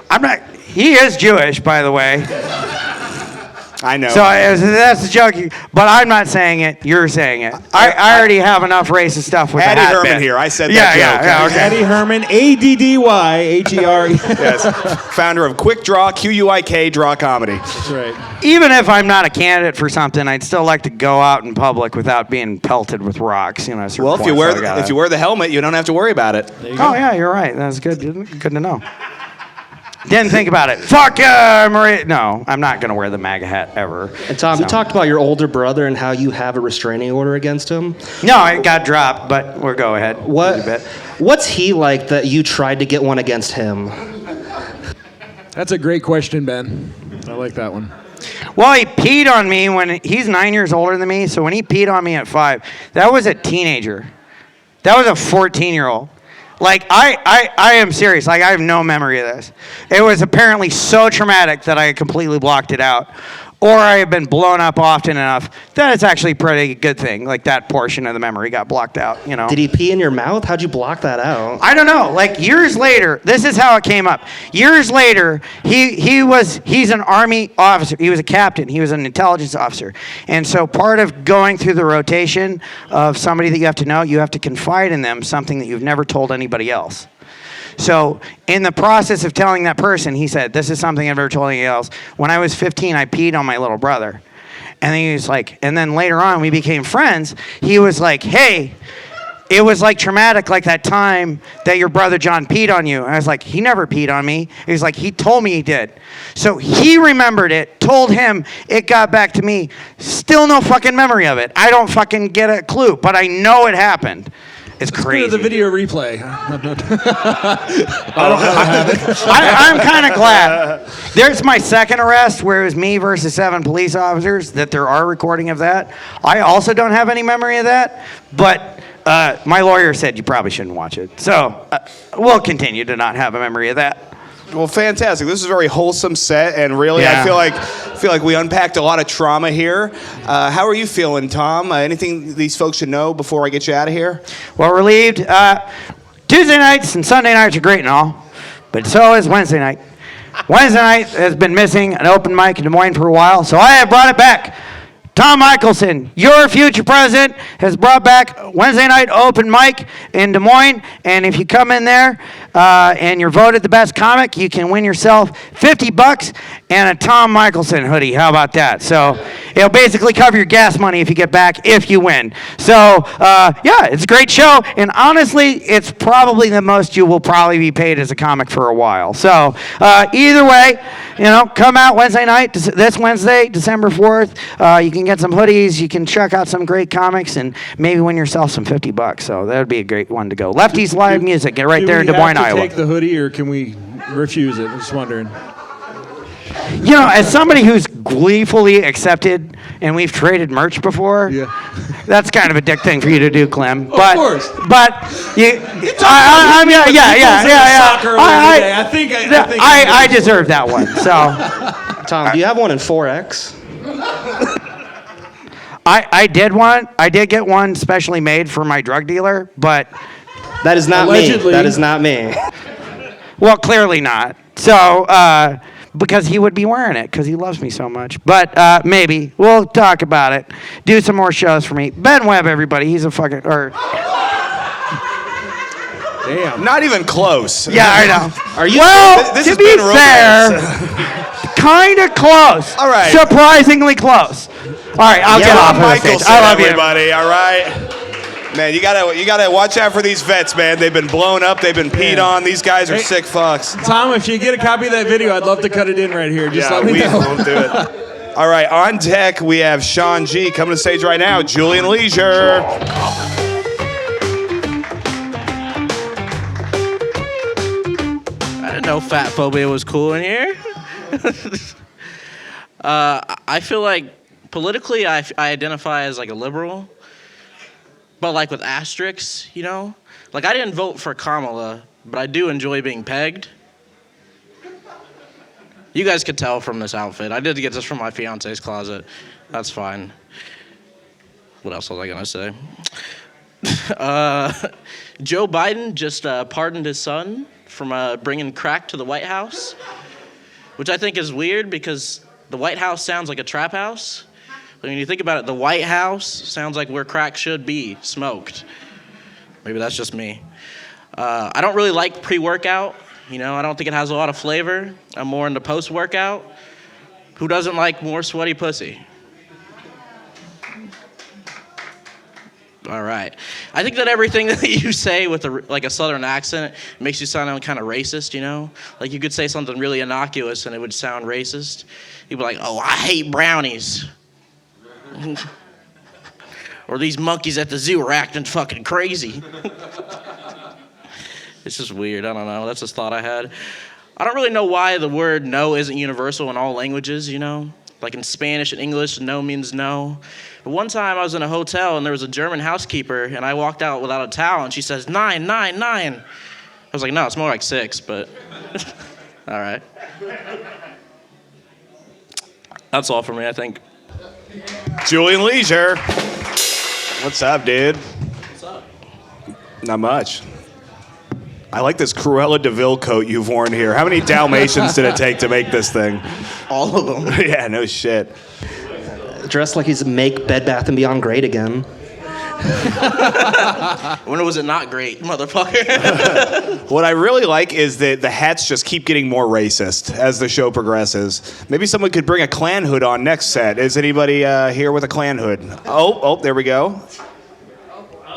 I'm not. He is Jewish, by the way. I know. So that's a joke, but I'm not saying it. You're saying it. I already have enough racist stuff with Addy the hat Herman bit. here. I said that joke. Yeah, okay. Addy Herman, ADDYHER. Yes. Founder of Quik Draw, QUIK Draw Comedy. That's right. Even if I'm not a candidate for something, I'd still like to go out in public without being pelted with rocks. You know. Well, if you wear the helmet, you don't have to worry about it. Oh yeah, you're right. That's good. Good to know. Didn't think about it. Fuck Maria. No, I'm not going to wear the MAGA hat ever. And Tom, you talked about your older brother and how you have a restraining order against him. No, it got dropped, but we'll go ahead. What's he like that you tried to get one against him? That's a great question, Ben. I like that one. Well, he peed on me when he's 9 years older than me. So when he peed on me at 5, that was a teenager. That was a 14-year-old. Like, I am serious. Like, I have no memory of this. It was apparently so traumatic that I completely blocked it out. Or I have been blown up often enough that it's actually a pretty good thing. Like, that portion of the memory got blocked out, you know. Did he pee in your mouth? How'd you block that out? I don't know. Like, years later, this is how it came up. Years later, he's an Army officer. He was a captain. He was an intelligence officer. And so part of going through the rotation of somebody that you have to know, you have to confide in them something that you've never told anybody else. So in the process of telling that person, he said, this is something I've never told anybody else. When I was 15, I peed on my little brother. And then he was like, and then later on we became friends. He was like, hey, it was like traumatic, like that time that your brother John peed on you. And I was like, he never peed on me. He was like, he told me he did. So he remembered it, told him, it got back to me. Still no fucking memory of it. I don't fucking get a clue, but I know it happened. It's crazy. Let's go to the video replay. I don't have it. I'm kind of glad. There's my second arrest where it was me versus 7 police officers, that there are recording of that. I also don't have any memory of that, but my lawyer said you probably shouldn't watch it. So we'll continue to not have a memory of that. Well, fantastic. This is a very wholesome set, and really, Yeah. I feel like we unpacked a lot of trauma here. How are you feeling, Tom? Anything these folks should know before I get you out of here? Well, relieved. Tuesday nights and Sunday nights are great and all, but so is Wednesday night. Wednesday night has been missing an open mic in Des Moines for a while, so I have brought it back. Tom Michelson, your future president, has brought back Wednesday night open mic in Des Moines, and if you come in there and you're voted the best comic, you can win yourself $50 and a Tom Michelson hoodie. How about that? So it'll basically cover your gas money if you get back if you win. So yeah, it's a great show, and honestly, it's probably the most you will probably be paid as a comic for a while. So either way, come out Wednesday night, this Wednesday, December 4th. You can get some hoodies, you can check out some great comics, and maybe win yourself some $50. So that would be a great one to go. Lefty's Live Music, get right there in Des Moines, Iowa. Take the hoodie, or can we refuse it? I'm just wondering. As somebody who's gleefully accepted, and we've traded merch before, that's kind of a dick thing for you to do, Clem. Of course. But yeah. I deserve that one. So, Tom, do you have one in 4X? I did get one specially made for my drug dealer, but that is not allegedly. me. That is not me. Well, clearly not. So, because he would be wearing it because he loves me so much. But maybe we'll talk about it. Do some more shows for me. Ben Webb, everybody. He's a fucking Damn. Not even close. Yeah, I know. Are you? Well, this to has be been fair, kind of close. All right. Surprisingly close. All right, I'll get off of the stage. I love you, everybody. All right. Man, you gotta watch out for these vets, man. They've been blown up. They've been peed on. These guys are sick fucks. Tom, if you get a copy of that video, I'd love to cut it in right here. Just let me know. Won't do it. All right, on deck we have Sean G coming to the stage right now. Julian Leisure. I didn't know fat phobia was cool in here. I feel like politically I identify as like a liberal, but like with asterisks, Like I didn't vote for Kamala, but I do enjoy being pegged. You guys could tell from this outfit. I did get this from my fiance's closet. That's fine. What else was I gonna say? Joe Biden just pardoned his son from bringing crack to the White House, which I think is weird because the White House sounds like a trap house. When you think about it, the White House sounds like where crack should be, smoked. Maybe that's just me. I don't really like pre-workout. I don't think it has a lot of flavor. I'm more into post-workout. Who doesn't like more sweaty pussy? All right. I think that everything that you say with a southern accent makes you sound kind of racist, Like you could say something really innocuous and it would sound racist. You'd be like, oh, I hate brownies. Or these monkeys at the zoo are acting fucking crazy. It's just weird. I don't know. That's just a thought I had. I don't really know why the word no isn't universal in all languages, Like in Spanish and English, no means no. But one time I was in a hotel and there was a German housekeeper and I walked out without a towel and she says, 9, 9, 9. I was like, no, it's more like 6, but all right. That's all for me, I think. Julian Leisure. What's up, dude? What's up? Not much. I like this Cruella de Vil coat you've worn here. How many Dalmatians did it take to make this thing? All of them. Yeah, no shit. Dressed like he's make Bed Bath & Beyond great again. When was it not great, motherfucker? What I really like is that the hats just keep getting more racist as the show progresses. Maybe someone could bring a Klan hood on next set. Is anybody here with a Klan hood? Oh, there we go.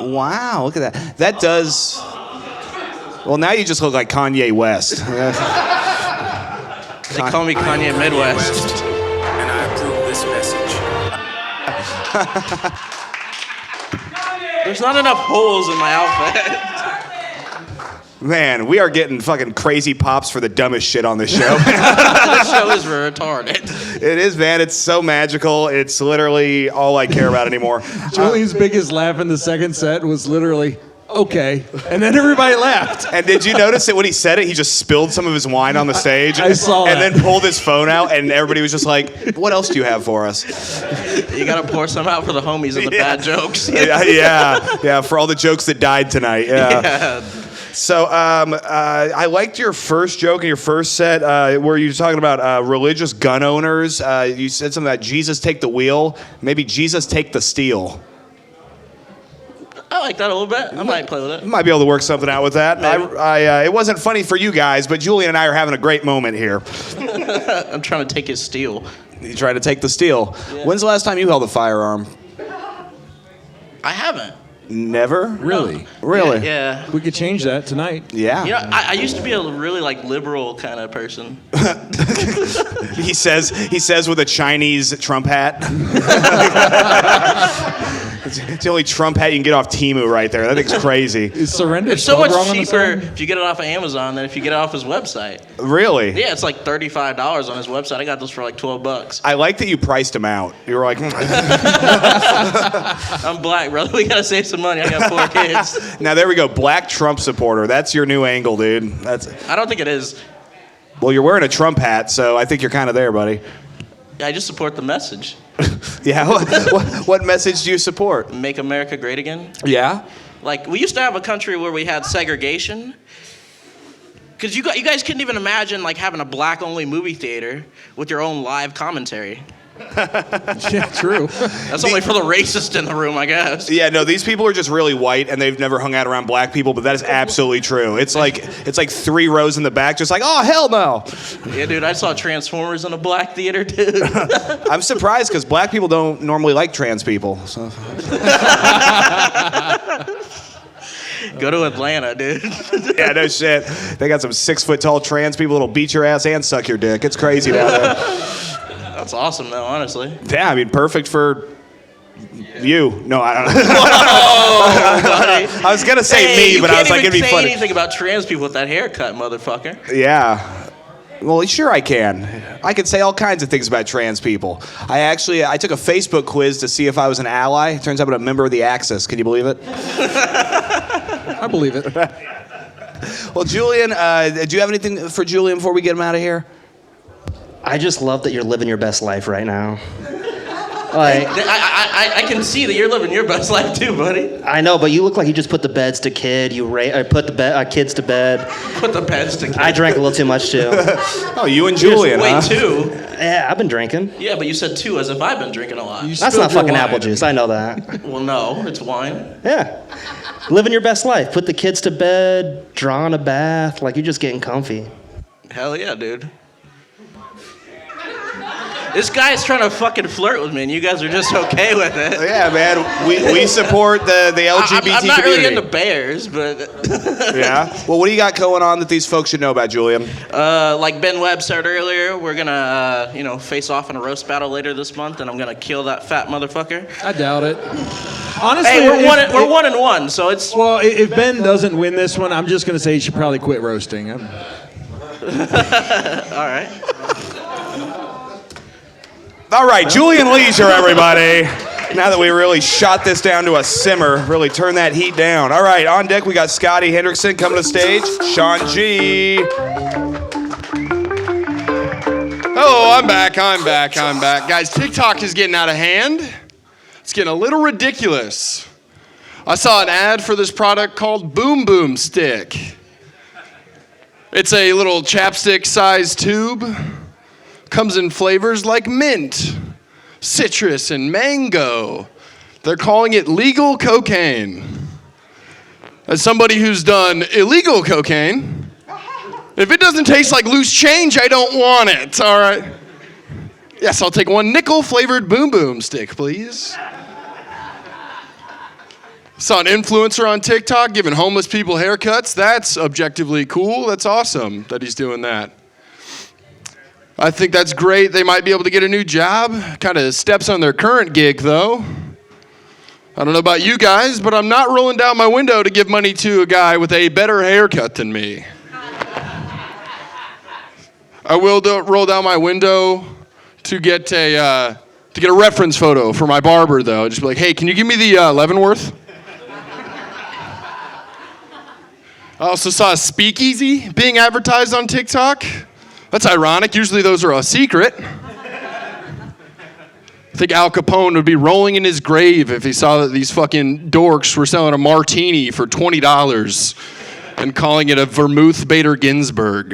Wow, look at that. That does... Well, now you just look like Kanye West. They call me Kanye Midwest. And I approve this message. There's not enough holes in my outfit. Man, we are getting fucking crazy pops for the dumbest shit on this show. This show is retarded. It is, man. It's so magical. It's literally all I care about anymore. Julian's biggest laugh in the second set was literally, Okay. And then everybody laughed. And did you notice that when he said it, he just spilled some of his wine on the stage? I saw and that. then pulled his phone out, and everybody was just like, what else do you have for us? You gotta pour some out for the homies and the bad jokes. Yeah, for all the jokes that died tonight. Yeah. So I liked your first joke in your first set where you were talking about religious gun owners. You said something about Jesus take the wheel. Maybe Jesus take the steel. I like that a little bit. I might play with it. Might be able to work something out with that. It wasn't funny for you guys, but Julian and I are having a great moment here. I'm trying to take his steel. You trying to take the steel. Yeah. When's the last time you held a firearm? I haven't. Never? Really? Really? Yeah. We could change that tonight. Yeah. You know, I used to be a really liberal kind of person. He says with a Chinese Trump hat. It's the only Trump hat you can get off Temu right there. That thing's crazy. Is surrender It's so much cheaper if you get it off of Amazon than if you get it off his website. Really? Yeah, it's like $35 on his website. I got this for like $12. I like that you priced him out. You were like, I'm black, brother. We gotta save some money. I got 4 kids. Now there we go. Black Trump supporter. That's your new angle, dude. I don't think it is. Well, you're wearing a Trump hat, so I think you're kind of there, buddy. Yeah, I just support the message. Yeah. What message do you support? Make America great again. Yeah. Like, we used to have a country where we had segregation. Because you guys couldn't even imagine, like, having a black-only movie theater with your own live commentary. Yeah, true. That's only for the racist in the room, I guess. Yeah, no, these people are just really white, and they've never hung out around black people, but that is absolutely true. It's like 3 rows in the back, just like, oh, hell no. Yeah, dude, I saw Transformers in a black theater, dude. I'm surprised, because black people don't normally like trans people. So. Go to Atlanta, dude. Yeah, no shit. They got some 6-foot-tall trans people that'll beat your ass and suck your dick. It's crazy down there. That's awesome, though, honestly. Yeah, I mean, perfect for you. No, I don't know. I was going to say me, but I was like, it'd be funny. You can't even say anything about trans people with that haircut, motherfucker. Yeah. Well, sure I can. I can say all kinds of things about trans people. I took a Facebook quiz to see if I was an ally. It turns out I'm a member of the Axis. Can you believe it? I believe it. Well, Julian, do you have anything for Julian before we get him out of here? I just love that you're living your best life right now. Like, I can see that you're living your best life too, buddy. I know, but you look like you just put the beds to kid. You put the kids to bed. Put the beds to kid. I drank a little too much too. Oh, you and Julian, Wait, huh? 2? Yeah, I've been drinking. Yeah, but you said 2 as if I've been drinking a lot. That's not fucking apple juice. I know that. Well, no, it's wine. Yeah. Living your best life. Put the kids to bed, drawing a bath, like you're just getting comfy. Hell yeah, dude. This guy's trying to fucking flirt with me, and you guys are just okay with it. Yeah, man. We support the LGBT I'm not community. really into bears, but... Yeah? Well, what do you got going on that these folks should know about, Julian? Like Ben Webb said earlier, we're going to, face off in a roast battle later this month, and I'm going to kill that fat motherfucker. I doubt it. Honestly, hey, we're 1-1, so it's... Well, if Ben doesn't win this one, I'm just going to say he should probably quit roasting. All right. All right, Julian Leisure, everybody. Now that we really shot this down to a simmer, really turn that heat down. All right, on deck we got Scotty Hendrickson coming to the stage. Sean G. Oh, I'm back. Guys, TikTok is getting out of hand. It's getting a little ridiculous. I saw an ad for this product called Boom Boom Stick. It's a little chapstick-sized tube. Comes in flavors like mint, citrus, and mango. They're calling it legal cocaine. As somebody who's done illegal cocaine, if it doesn't taste like loose change, I don't want it, all right? Yes, I'll take 1 nickel-flavored Boom Boom Stick, please. Saw an influencer on TikTok giving homeless people haircuts. That's objectively cool. That's awesome that he's doing that. I think that's great. They might be able to get a new job. Kind of steps on their current gig, though. I don't know about you guys, but I'm not rolling down my window to give money to a guy with a better haircut than me. I will roll down my window to get a reference photo for my barber, though. Just be like, hey, can you give me the Leavenworth? I also saw a speakeasy being advertised on TikTok. That's ironic. Usually those are a secret. I think Al Capone would be rolling in his grave if he saw that these fucking dorks were selling a martini for $20 and calling it a vermouth Bader Ginsburg.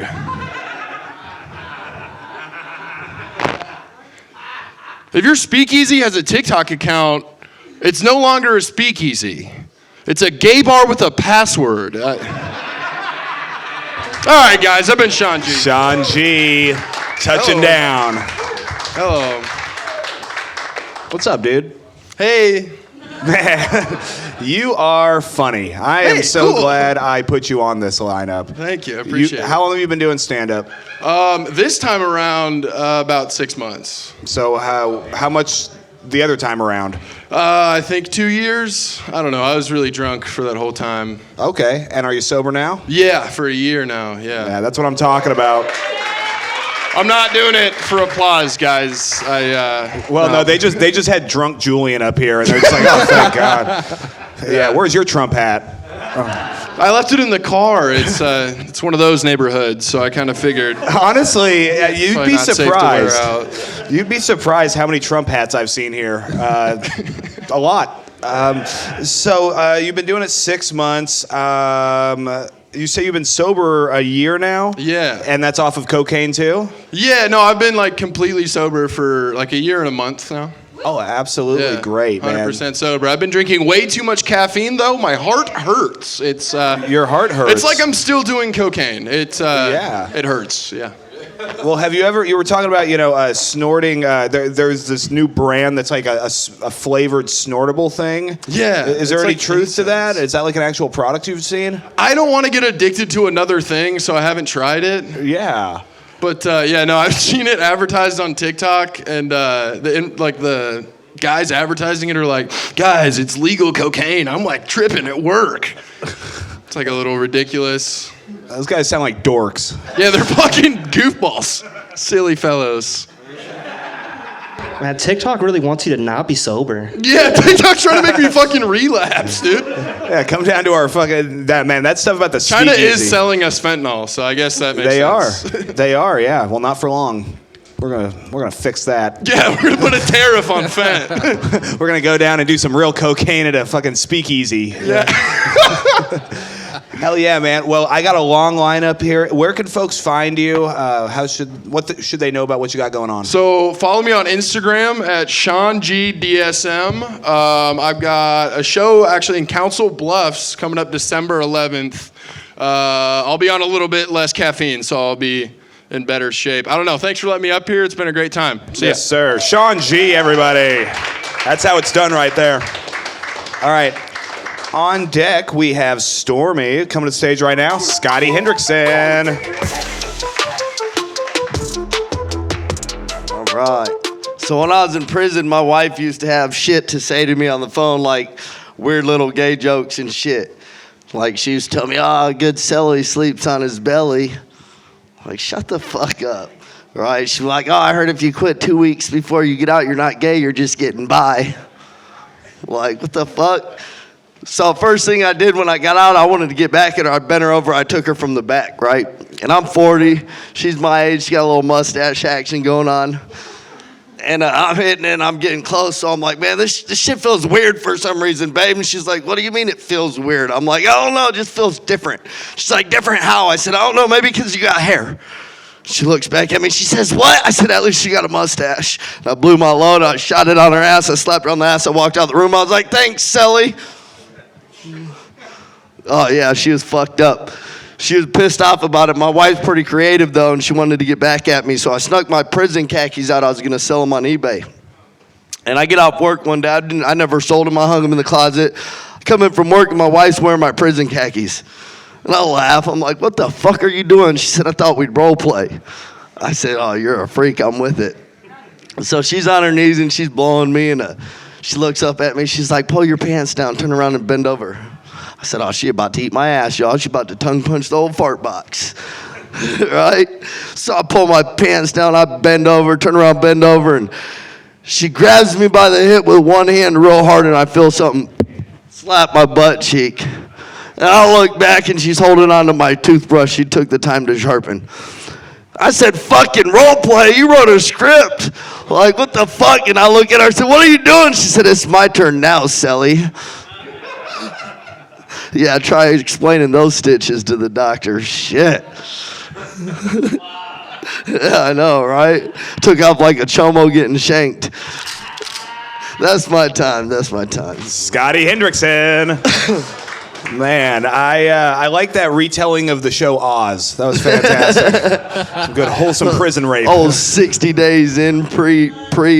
If your speakeasy has a TikTok account, it's no longer a speakeasy. It's a gay bar with a password. All right, guys, I've been Sean G. Sean G. Touching down. Hello. What's up, dude? Hey. Man, you are funny. I am so glad I put you on this lineup. Thank you. I appreciate it. How long have you been doing stand-up? This time around, about 6 months. So how much the other time around? I think 2 years. I don't know. I was really drunk for that whole time. Okay. And are you sober now? Yeah, for a year now. Yeah. Yeah, that's what I'm talking about. I'm not doing it for applause, guys. No, they just had drunk Julian up here, and they're just like, oh, thank God. Yeah, where's your Trump hat? I left it in the car. It's one of those neighborhoods, so I kind of figured. Honestly, you'd be not safe to wear surprised. You'd be surprised how many Trump hats I've seen here. A lot. So you've been doing it 6 months. You say you've been sober a year now? Yeah. And that's off of cocaine too? Yeah, no, I've been like completely sober for like a year and a month now. Oh, absolutely great, 100% man. sober. I've been drinking way too much caffeine though. My heart hurts. It's your heart hurts. It's like I'm still doing cocaine. It hurts. Yeah. Well, you were talking about, snorting, there's this new brand that's like a flavored snortable thing. Yeah. Is there any like truth to that? Is that like an actual product you've seen? I don't want to get addicted to another thing, so I haven't tried it. Yeah. But I've seen it advertised on TikTok, and the guys advertising it are like, guys, it's legal cocaine. I'm like tripping at work. It's like a little ridiculous. Those guys sound like dorks. Yeah, they're fucking goofballs. Silly fellows. Man, TikTok really wants you to not be sober. Yeah, TikTok's trying to make me fucking relapse, dude. Yeah, come down to our fucking that stuff about the China speakeasy. is selling us fentanyl, so I guess that makes sense. They are, yeah. Well, not for long. We're gonna fix that. Yeah, we're gonna put a tariff on fent. We're gonna go down and do some real cocaine at a fucking speakeasy. Yeah. Hell yeah, man. Well, I got a long lineup here. Where can folks find you? What should they know about what you got going on? So follow me on Instagram at SeanGDSM. I've got a show actually in Council Bluffs coming up December 11th. I'll be on a little bit less caffeine, so I'll be in better shape. I don't know. Thanks for letting me up here. It's been a great time. See ya. Yes, sir. Sean G, everybody. That's how it's done right there. All right. On deck, we have Stormy coming to the stage right now. Scotty Hendrickson. All right. So when I was in prison, my wife used to have shit to say to me on the phone, like weird little gay jokes and shit. Like she used to tell me, a good cellie sleeps on his belly. Like, shut the fuck up. Right? She's like, I heard if you quit 2 weeks before you get out, you're not gay, you're just getting by. Like, what the fuck? So first thing I did when I got out, I wanted to get back at her. I bent her over. I took her from the back, right? And I'm 40. She's my age. She got a little mustache action going on. And I'm hitting it, and I'm getting close. So I'm like, man, this shit feels weird for some reason, babe. And she's like, what do you mean it feels weird? I'm like, I don't know. It just feels different. She's like, different how? I said, I don't know. Maybe because you got hair. She looks back at me. She says, what? I said, at least she got a mustache. And I blew my load. I shot it on her ass. I slapped her on the ass. I walked out the room. I was like, thanks, Sally. Oh, yeah, she was fucked up. She was pissed off about it. My wife's pretty creative, though, and she wanted to get back at me. So I snuck my prison khakis out. I was going to sell them on eBay. And I get off work one day. I never sold them. I hung them in the closet. I come in from work, and my wife's wearing my prison khakis. And I laugh. I'm like, what the fuck are you doing? She said, I thought we'd role play. I said, oh, you're a freak. I'm with it. So she's on her knees, and she's blowing me, and she looks up at me. She's like, pull your pants down. Turn around and bend over. I said, oh, she about to eat my ass, y'all. She about to tongue punch the old fart box. Right? So I pull my pants down. I bend over, turn around, bend over. And she grabs me by the hip with one hand real hard, and I feel something slap my butt cheek. And I look back and she's holding on to my toothbrush she took the time to sharpen. I said, fucking role play, you wrote a script. Like, what the fuck? And I look at her and said, what are you doing? She said, it's my turn now, Sally. Yeah, try explaining those stitches to the doctor. Shit. Yeah, I know, right? Took off like a chomo getting shanked. That's my time. That's my time. Scotty Hendrickson. Man, I like that retelling of the show Oz. That was fantastic. Some good wholesome prison rape. Oh, 60 days in pre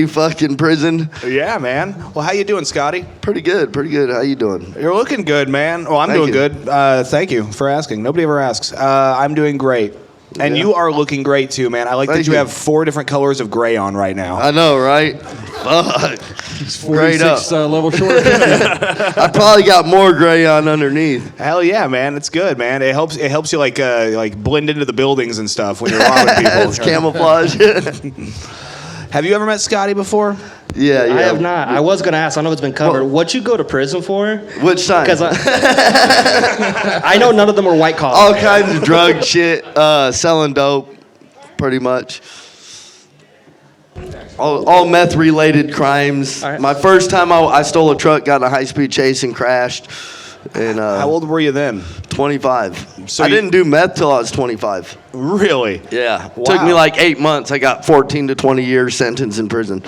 fucking prison. Yeah, man. Well, how you doing, Scotty? Pretty good. How you doing? You're looking good, man. Well, I'm doing good. Thank you for asking. Nobody ever asks. I'm doing great. And you are looking great too, man. I like that you have 4 different colors of gray on right now. I know, right? Fuck. He's 46 level short. I probably got more gray on underneath. Hell yeah, man. It's good, man. It helps you like blend into the buildings and stuff when you're robbing people. It's camouflage. Have you ever met Scotty before? Yeah. I have not. I was going to ask. I know it's been covered. What'd you go to prison for? Which time? Because I know none of them were white collar. All kinds of drug shit, selling dope, pretty much. All meth-related crimes. All right. My first time I stole a truck, got in a high-speed chase and crashed. And how old were you then? 25. So I didn't do meth till I was 25. Really? Yeah. Wow. Took me like 8 months. I got 14 to 20 years sentence in prison.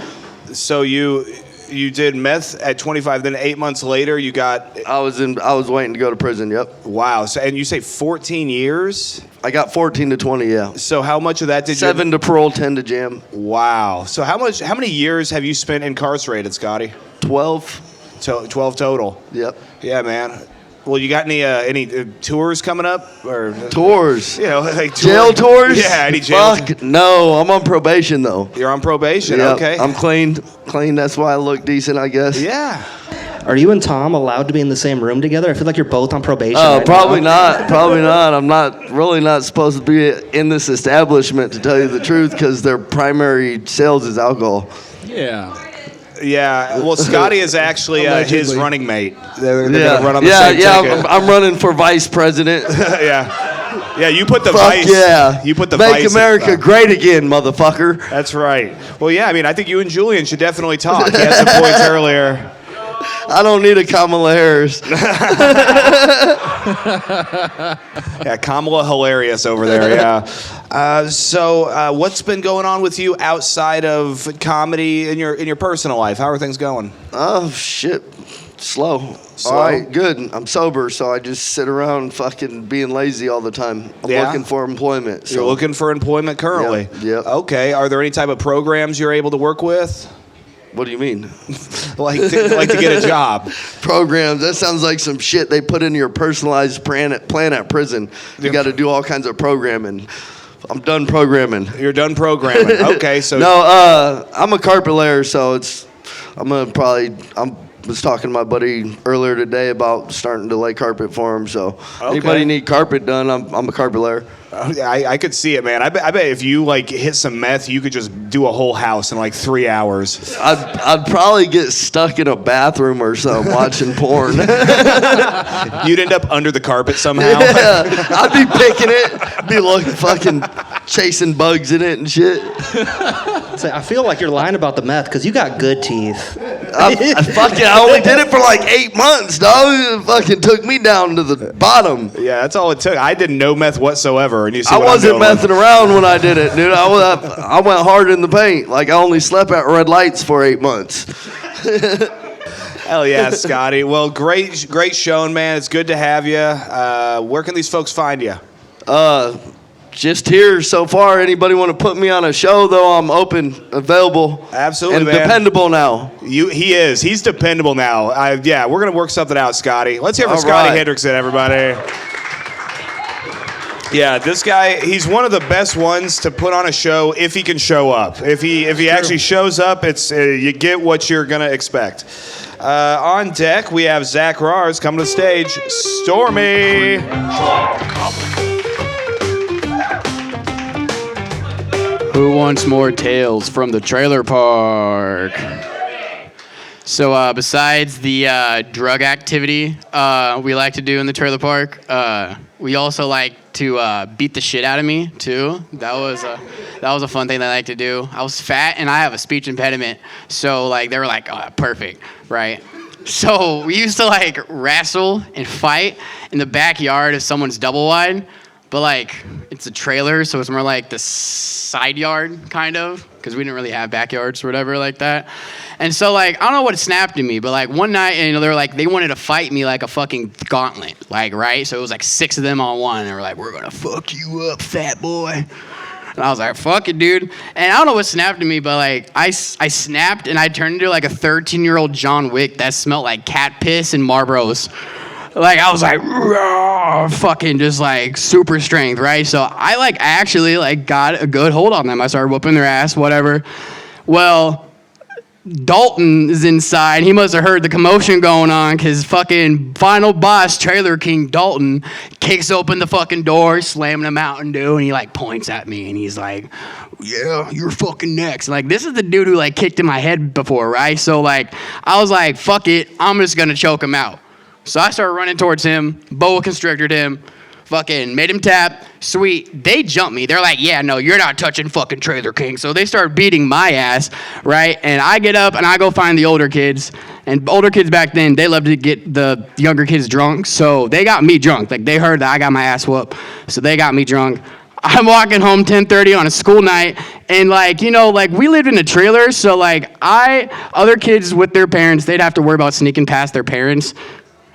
So you did meth at 25, then 8 months later you got... I was waiting to go to prison, yep. Wow. So, and you say 14 years? I got 14 to 20, yeah. So how much of that did 7 to parole, 10 to jam. Wow. So how many years have you spent incarcerated, Scotty? 12. 12 total. Yep. Yeah, man. Well, you got any tours coming up or tours? You know, like jail tours? Yeah, any jail? Fuck no, I'm on probation though. You're on probation. Yep. Okay. I'm clean. That's why I look decent, I guess. Yeah. Are you and Tom allowed to be in the same room together? I feel like you're both on probation. Oh, right probably now. not. Probably not. I'm not supposed to be in this establishment, to tell you the truth, because their primary sales is alcohol. Yeah. Yeah, well, Scotty is actually his running mate. They're gonna run on the same ticket. I'm running for vice president. Yeah, you put the Fuck vice. yeah. You put the Make vice. America great again, motherfucker. That's right. Well, yeah, I mean, I think you and Julian should definitely talk. He had some points earlier. I don't need a Kamala Harris. Yeah, Kamala hilarious over there. Yeah. So, what's been going on with you outside of comedy in your personal life? How are things going? Oh shit, slow. All right, good. I'm sober, so I just sit around fucking being lazy all the time. I'm looking for employment. So. You're looking for employment currently. Yep. Okay. Are there any type of programs you're able to work with? What do you mean? like to get a job. Programs. That sounds like some shit they put in your personalized plan at prison. You got to do all kinds of programming. I'm done programming. You're done programming. Okay, so no, I'm a carpet layer, so I was talking to my buddy earlier today about starting to lay carpet for him. So anybody need carpet done, I'm a carpet layer. I could see it, man. I bet if you like hit some meth, you could just do a whole house in like 3 hours. I'd probably get stuck in a bathroom or something watching porn. You'd end up under the carpet somehow. Yeah, I'd be picking it, be looking fucking chasing bugs in it and shit. I feel like you're lying about the meth because you got good teeth. I only did it for like 8 months, dog. It fucking took me down to the bottom. Yeah, that's all it took. I did no meth whatsoever, and you see I what wasn't I'm doing. messing around when I did it, dude. I went hard in the paint. Like I only slept at red lights for 8 months. Hell yeah, Scotty. Well, great showing, man. It's good to have you. Where can these folks find you? Just here so far. Anybody want to put me on a show, though, I'm open, available. Absolutely, and man. dependable now. He is. He's dependable now. Yeah, we're going to work something out, Scotty. Let's hear from Scotty Hendrickson, everybody. Yeah, this guy, he's one of the best ones to put on a show if he can show up. If he actually shows up, it's you get what you're going to expect. On deck, we have Zach Rars coming to the stage. Stormy. Who wants more tales from the trailer park? So besides the drug activity we like to do in the trailer park, we also like to beat the shit out of me too. That was a fun thing that I like to do. I was fat and I have a speech impediment, so like they were like, oh, perfect, right? So we used to like wrestle and fight in the backyard of someone's double wide, but like it's a trailer, so it's more like the side yard kind of, because we didn't really have backyards or whatever like that. And so like I don't know what snapped in me, but like one night, and they were like they wanted to fight me like a fucking gauntlet, like right. So it was like 6 of them on one, and they were like, we're gonna fuck you up, fat boy. And I was like, fuck it, dude. And I don't know what snapped in me, but like I snapped and I turned into like a 13-year-old John Wick that smelled like cat piss and Marlboros. Like I was like, fucking just like super strength, right? So I like actually like got a good hold on them. I started whooping their ass, whatever. Well, Dalton is inside. He must have heard the commotion going on because fucking final boss, Trailer King Dalton, kicks open the fucking door, slamming a Mountain Dew, and he like points at me and he's like, yeah, you're fucking next. Like this is the dude who like kicked in my head before, right? So like I was like, fuck it, I'm just gonna choke him out. So I started running towards him, boa constricted him, fucking made him tap. Sweet. They jumped me. They're like, yeah, no, you're not touching fucking Trailer King. So they start beating my ass, right? And I get up and I go find the older kids. And older kids back then, they love to get the younger kids drunk. So they got me drunk. Like they heard that I got my ass whooped. So they got me drunk. I'm walking home 10:30 on a school night, and like, you know, like we lived in a trailer. So like other kids with their parents, they'd have to worry about sneaking past their parents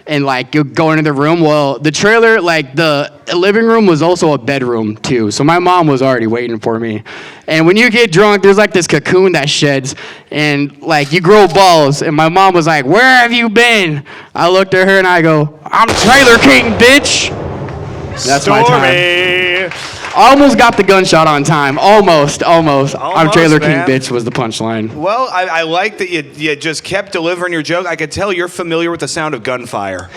and like you go into the room. Well, the trailer, like the living room was also a bedroom too. So my mom was already waiting for me. And when you get drunk, there's like this cocoon that sheds and like you grow balls. And my mom was like, where have you been? I looked at her and I go, I'm Trailer King, bitch. That's my time. Almost got the gunshot on time. Almost. I'm Trailer man. King, bitch was the punchline. Well, I like that you just kept delivering your joke. I could tell you're familiar with the sound of gunfire.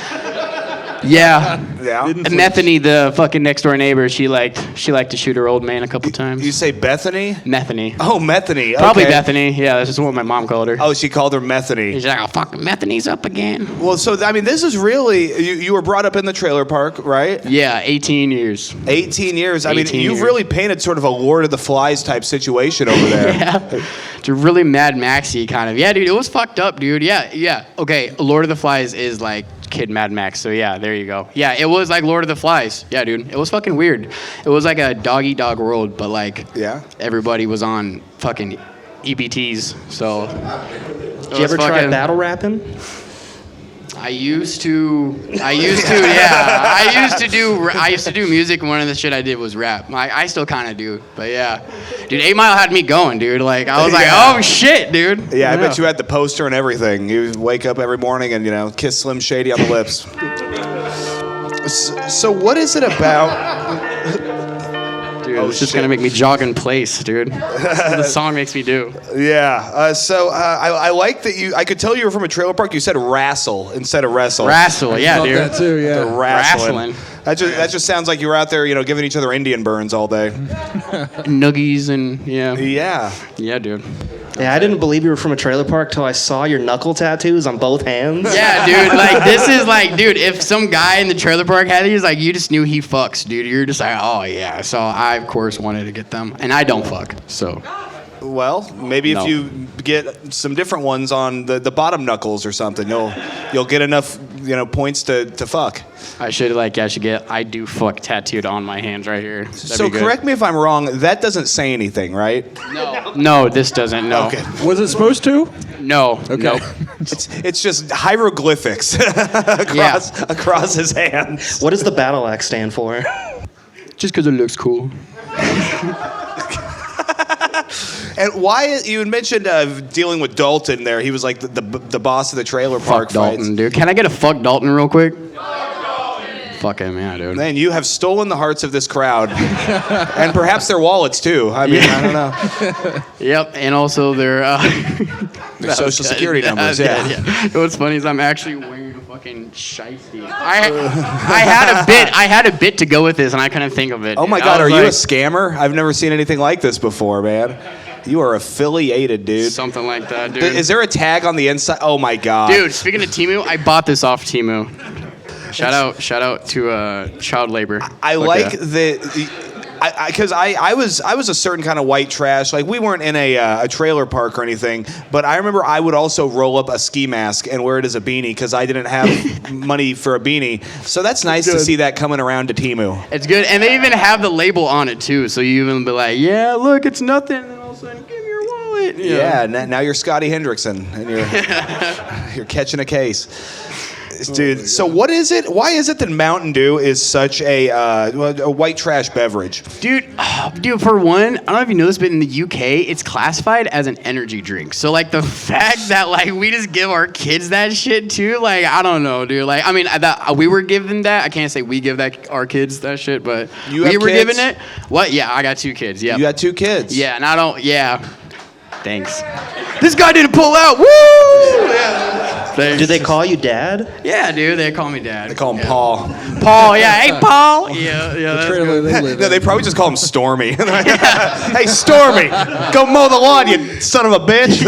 Yeah. Yeah. Methany, the fucking next door neighbor, she liked to shoot her old man a couple times. You say Bethany? Methany. Oh, Methany. Okay. Probably Bethany. Yeah, that's just what my mom called her. Oh, she called her Methany. She's like, oh, fucking Methany's up again. Well, so, I mean, this is really, you were brought up in the trailer park, right? Yeah, 18 years. 18 years. I mean, 18 you've years. really painted sort of a Lord of the Flies type situation over there. Yeah. It's really Mad Maxy kind of. Yeah, dude, it was fucked up, dude. Yeah. Okay, Lord of the Flies is like Kid Mad Max, so yeah, there you go. Yeah, it was like Lord of the Flies. Yeah, dude, it was fucking weird. It was like a dog-eat-dog world, but like everybody was on fucking EBTs, so. Did you ever try battle rapping? I used to, yeah. I used to do music, and one of the shit I did was rap. I still kind of do, but yeah. Dude, 8 Mile had me going, dude. Like, I was like, oh, shit, dude. Yeah, I bet you had the poster and everything. You wake up every morning and, kiss Slim Shady on the lips. So what is it about... Dude, it's just going to make me jog in place, dude. That's what the song makes me do. Yeah. So I like that I could tell you were from a trailer park. You said wrestle instead of wrestle. Wrestle, yeah, dude. That too, yeah. The wrestling. That just sounds like you were out there, giving each other Indian burns all day. Nuggies and, yeah. Yeah. Yeah, dude. Yeah, I didn't believe you were from a trailer park till I saw your knuckle tattoos on both hands. Yeah, dude. Like, this is like, dude, if some guy in the trailer park had these, like, you just knew he fucks, dude. You're just like, oh, yeah. So I, of course, wanted to get them. And I don't fuck, so. Well, maybe if you get some different ones on the bottom knuckles or something, you'll get enough points to fuck. I should get I do fuck tattooed on my hands right here. So correct me if I'm wrong. That doesn't say anything, right? No, this doesn't. No. Okay. Was it supposed to? No. Okay. Nope. It's just hieroglyphics across his hands. What does the battle axe stand for? Just because it looks cool. And why you had mentioned dealing with Dalton there? He was like the boss of the trailer park Fuck Dalton, fights. dude. Can I get a fuck Dalton real quick? Fuck him, yeah, dude. Man, you have stolen the hearts of this crowd, and perhaps their wallets too. I mean, I don't know. Yep, and also their social security numbers. Yeah. You know what's funny is I'm actually wearing a fucking shiesty. I had a bit to go with this, and I couldn't think of it. Oh my God, are you a scammer? I've never seen anything like this before, man. You are affiliated, dude. Something like that, dude. Is there a tag on the inside? Oh my god. Dude, speaking of Temu, I bought this off Temu. Shout out to child labor. I like because I was a certain kind of white trash. Like we weren't in a trailer park or anything, but I remember I would also roll up a ski mask and wear it as a beanie because I didn't have money for a beanie. So that's nice to see that coming around to Temu. It's good, and they even have the label on it too, so you even be like, yeah, look, it's nothing, and all of a sudden, give me your wallet. Yeah, now you're Scotty Hendrickson and you're catching a case. Dude, so what is it? Why is it that Mountain Dew is such a white trash beverage? Dude, for one, I don't know if you know this, but in the UK, it's classified as an energy drink. So, like, the fact that, like, we just give our kids that shit, too, like, I don't know, dude. Like, I mean, we were given that. I can't say we give our kids that shit, but we were given it. What? Yeah, I got 2 kids, yeah. You got 2 kids? Yeah, and thanks. This guy didn't pull out. Woo! Yeah. Thanks. Do they call you dad? Yeah, dude, they call me dad. They call him Paul. Paul, yeah. Hey, Paul. Yeah, that's good. No, they probably just call him Stormy. Hey, Stormy, go mow the lawn, you son of a bitch.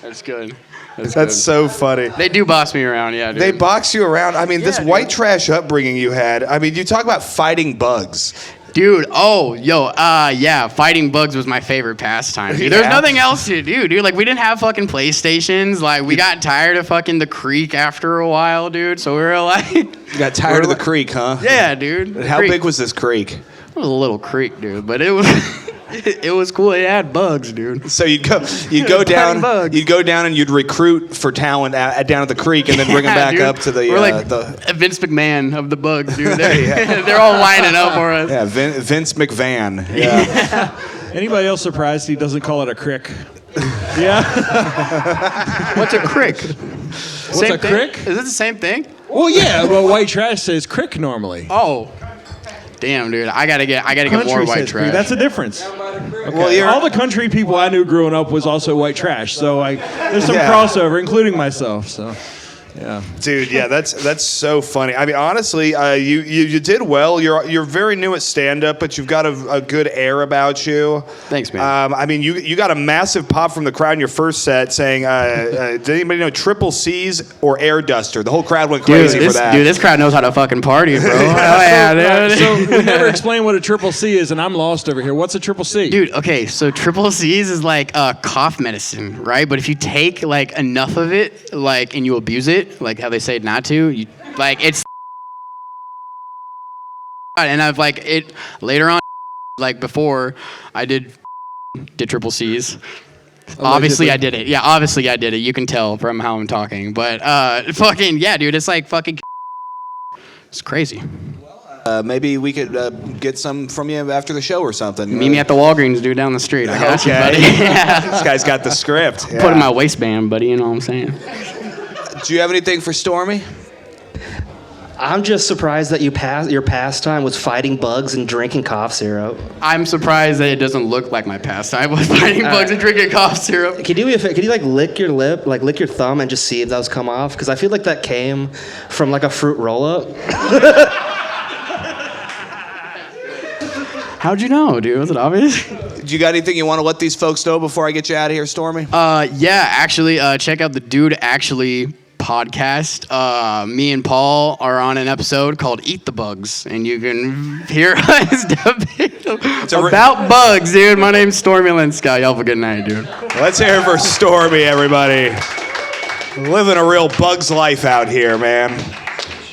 That's good. That's so funny. They do boss me around, yeah, dude. They box you around. I mean, this white trash upbringing you had. I mean, you talk about fighting bugs. Dude, fighting bugs was my favorite pastime. Dude. There's nothing else to do, dude. Like, we didn't have fucking PlayStations. Like, we got tired of fucking the creek after a while, dude. So we were like... You got tired of the creek, huh? Yeah, dude. How big was this creek? It was a little creek, dude, but it was... It was cool. It had bugs, dude. So you'd go down and you'd recruit for talent down at the creek, and then bring them back dude. up to the. We're like the Vince McMahon of the bugs, dude. They're all lining up for us. Yeah, Vince McVan. Yeah. Anybody else surprised he doesn't call it a crick? Yeah. What's a crick? What's a crick? Is it the same thing? Well, yeah. Well, white trash says crick normally. Oh. Damn, dude, I gotta get more white trash. That's a difference. Okay. Well, all the country people I knew growing up was also white trash, so there's some crossover, including myself. So, yeah, dude, yeah, that's so funny. I mean, honestly, you did well. You're very new at stand up, but you've got a good air about you. Thanks, man. I mean, you got a massive pop from the crowd in your first set, saying, "Did anybody know Triple C's or Air Duster?" The whole crowd went crazy for that. Dude, this crowd knows how to fucking party, bro. Oh yeah, dude. So we never explained what a Triple C is, and I'm lost over here. What's a Triple C? Dude, okay, so Triple C's is like cough medicine, right? But if you take like enough of it, like, and you abuse it, like how they say not to, it's. And I've like it later on, like before I did Triple C's. Obviously I did it. Yeah, obviously I did it. You can tell from how I'm talking. But fucking yeah, dude, it's like fucking. It's crazy. Maybe we could get some from you after the show or something. Meet me at the Walgreens, dude, down the street. I got you, buddy. This guy's got the script. Yeah. Put in my waistband, buddy. You know what I'm saying? Do you have anything for Stormy? I'm just surprised that your pastime was fighting bugs and drinking cough syrup. I'm surprised that it doesn't look like my pastime was fighting bugs and drinking cough syrup. Could you like lick your lip, like lick your thumb, and just see if those come off? Because I feel like that came from like a fruit roll-up. How'd you know, dude? Was it obvious? Do you got anything you want to let these folks know before I get you out of here, Stormy? Yeah, actually, check out the Dude Actually podcast. Me and Paul are on an episode called Eat the Bugs, and you can hear us debate about bugs, dude. My name's Stormy Linsky. Y'all have a good night, dude. Let's hear it for Stormy, everybody. Living a real bug's life out here, man.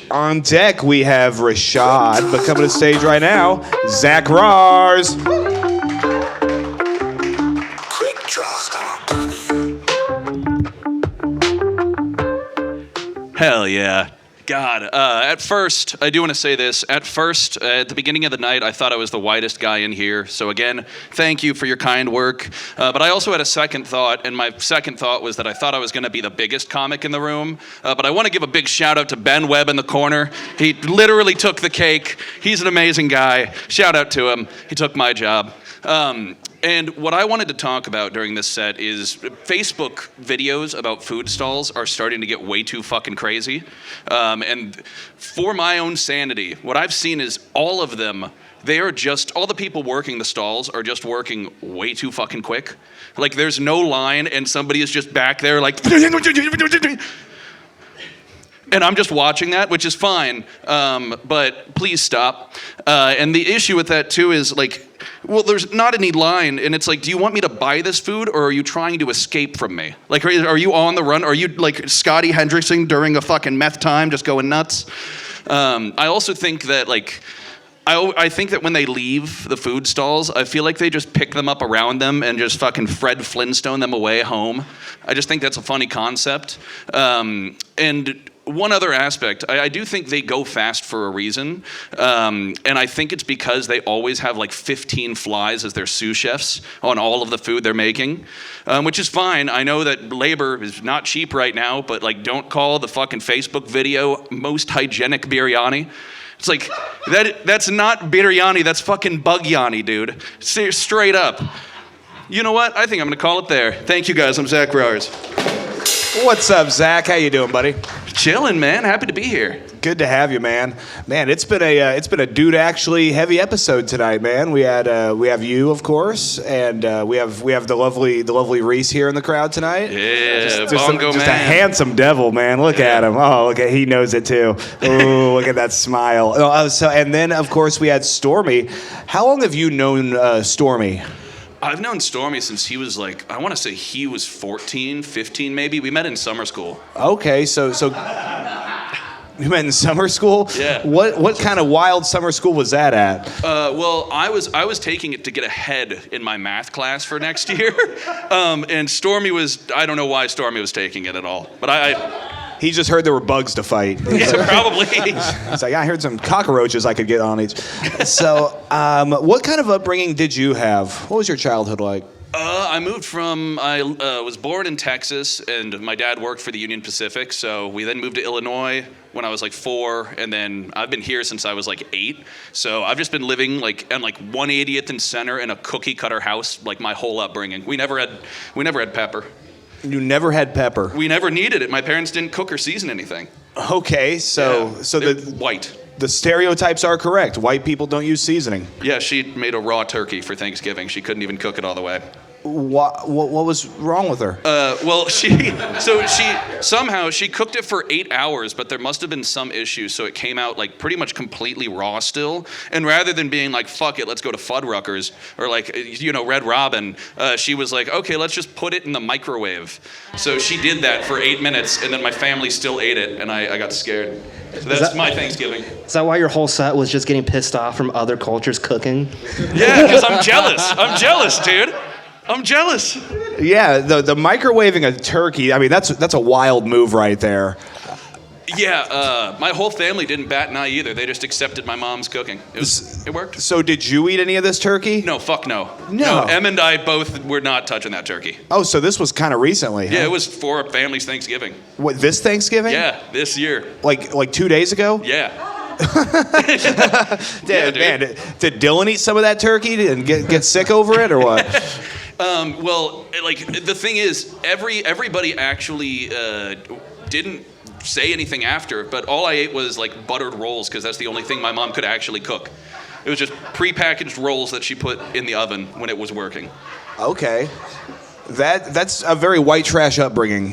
On deck, we have Rashad, but coming to the stage right now, Zach Rars. Quik Draw. Hell yeah. God, at first, I do want to say this. At first, at the beginning of the night, I thought I was the whitest guy in here. So again, thank you for your kind work. But I also had a second thought, and my second thought was that I thought I was going to be the biggest comic in the room. But I want to give a big shout out to Ben Webb in the corner. He literally took the cake. He's an amazing guy. Shout out to him. He took my job. And what I wanted to talk about during this set is Facebook videos about food stalls are starting to get way too fucking crazy. And for my own sanity, what I've seen is all of them, they are just, all the people working the stalls are just working way too fucking quick. Like there's no line and somebody is just back there like, and I'm just watching that, which is fine, but please stop. And the issue with that too is like, well, there's not any line, and it's like, do you want me to buy this food, or are you trying to escape from me? Like, are you on the run? Are you like Scotty Hendrickson during a fucking meth time, just going nuts? I also think that like, I think that when they leave the food stalls, I feel like they just pick them up around them and just fucking Fred Flintstone them away home. I just think that's a funny concept. And one other aspect, I do think they go fast for a reason. And I think it's because they always have like 15 flies as their sous chefs on all of the food they're making, which is fine. I know that labor is not cheap right now, but like don't call the fucking Facebook video most hygienic biryani. It's like, that's not biryani, that's fucking bugyani, dude. Straight up. You know what? I think I'm gonna call it there. Thank you guys, I'm Zach Rowers. What's up, Zach? How you doing, buddy? Chilling, man. Happy to be here. Good to have you, man. Man, it's been a dude actually heavy episode tonight, man. We have you, of course, and we have the lovely Reese here in the crowd tonight. Yeah, just bongo a man. handsome devil, man. Look at him. Oh, look at he knows it too. Oh, look at that smile. And then of course we had Stormy. How long have you known Stormy? I've known Stormy since he was like, I want to say he was 14, 15 maybe. We met in summer school. Okay, so you met in summer school? Yeah. What kind of wild summer school was that at? Well, I was taking it to get ahead in my math class for next year. And Stormy was, I don't know why Stormy was taking it at all. But he just heard there were bugs to fight. Yeah, probably. It's like, I heard some cockroaches I could get on each. So, what kind of upbringing did you have? What was your childhood like? I was born in Texas, and my dad worked for the Union Pacific, so we then moved to Illinois when I was like 4, and then I've been here since I was like 8. So I've just been living like on like 180th and Center in a cookie cutter house like my whole upbringing. We never had pepper. You never had pepper? We never needed it. My parents didn't cook or season anything. Okay, so they're white. The stereotypes are correct. White people don't use seasoning. Yeah, she made a raw turkey for Thanksgiving. She couldn't even cook it all the way. What was wrong with her? Well, she somehow cooked it for 8 hours, but there must have been some issue, so it came out like pretty much completely raw still. And rather than being like, fuck it, let's go to Fuddruckers or like, Red Robin, she was like, okay, let's just put it in the microwave. So she did that for 8 minutes, and then my family still ate it, and I got scared. So that's my Thanksgiving. Is that why your whole set was just getting pissed off from other cultures cooking? Yeah, because I'm jealous. I'm jealous, dude. I'm jealous. Yeah, the microwaving a turkey, I mean, that's a wild move right there. Yeah, my whole family didn't bat an eye either. They just accepted my mom's cooking. It worked. So did you eat any of this turkey? No, fuck no. No. Em and I both were not touching that turkey. Oh, so this was kind of recently, huh? Yeah, it was for our family's Thanksgiving. What, this Thanksgiving? Yeah, this year. Like 2 days ago? Yeah. Man, did Dylan eat some of that turkey and get sick over it or what? Well, like the thing is, everybody actually didn't say anything after, but all I ate was like buttered rolls because that's the only thing my mom could actually cook. It was just prepackaged rolls that she put in the oven when it was working. Okay. That's a very white trash upbringing.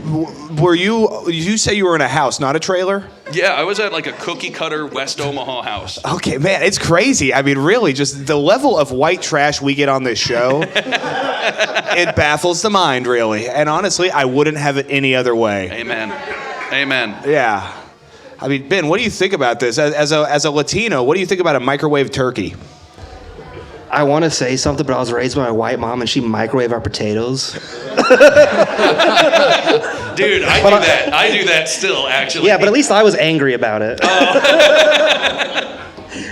You say you were in a house, not a trailer? Yeah, I was at like a cookie cutter West Omaha house. Okay, man, it's crazy. I mean, really, just the level of white trash we get on this show, it baffles the mind, really. And honestly, I wouldn't have it any other way. Amen. Amen. Yeah. I mean, Ben, what do you think about this? As a Latino, what do you think about a microwave turkey? I want to say something, but I was raised by my white mom, and she microwaved our potatoes. Dude, I do that still, actually. Yeah, but at least I was angry about it. Oh.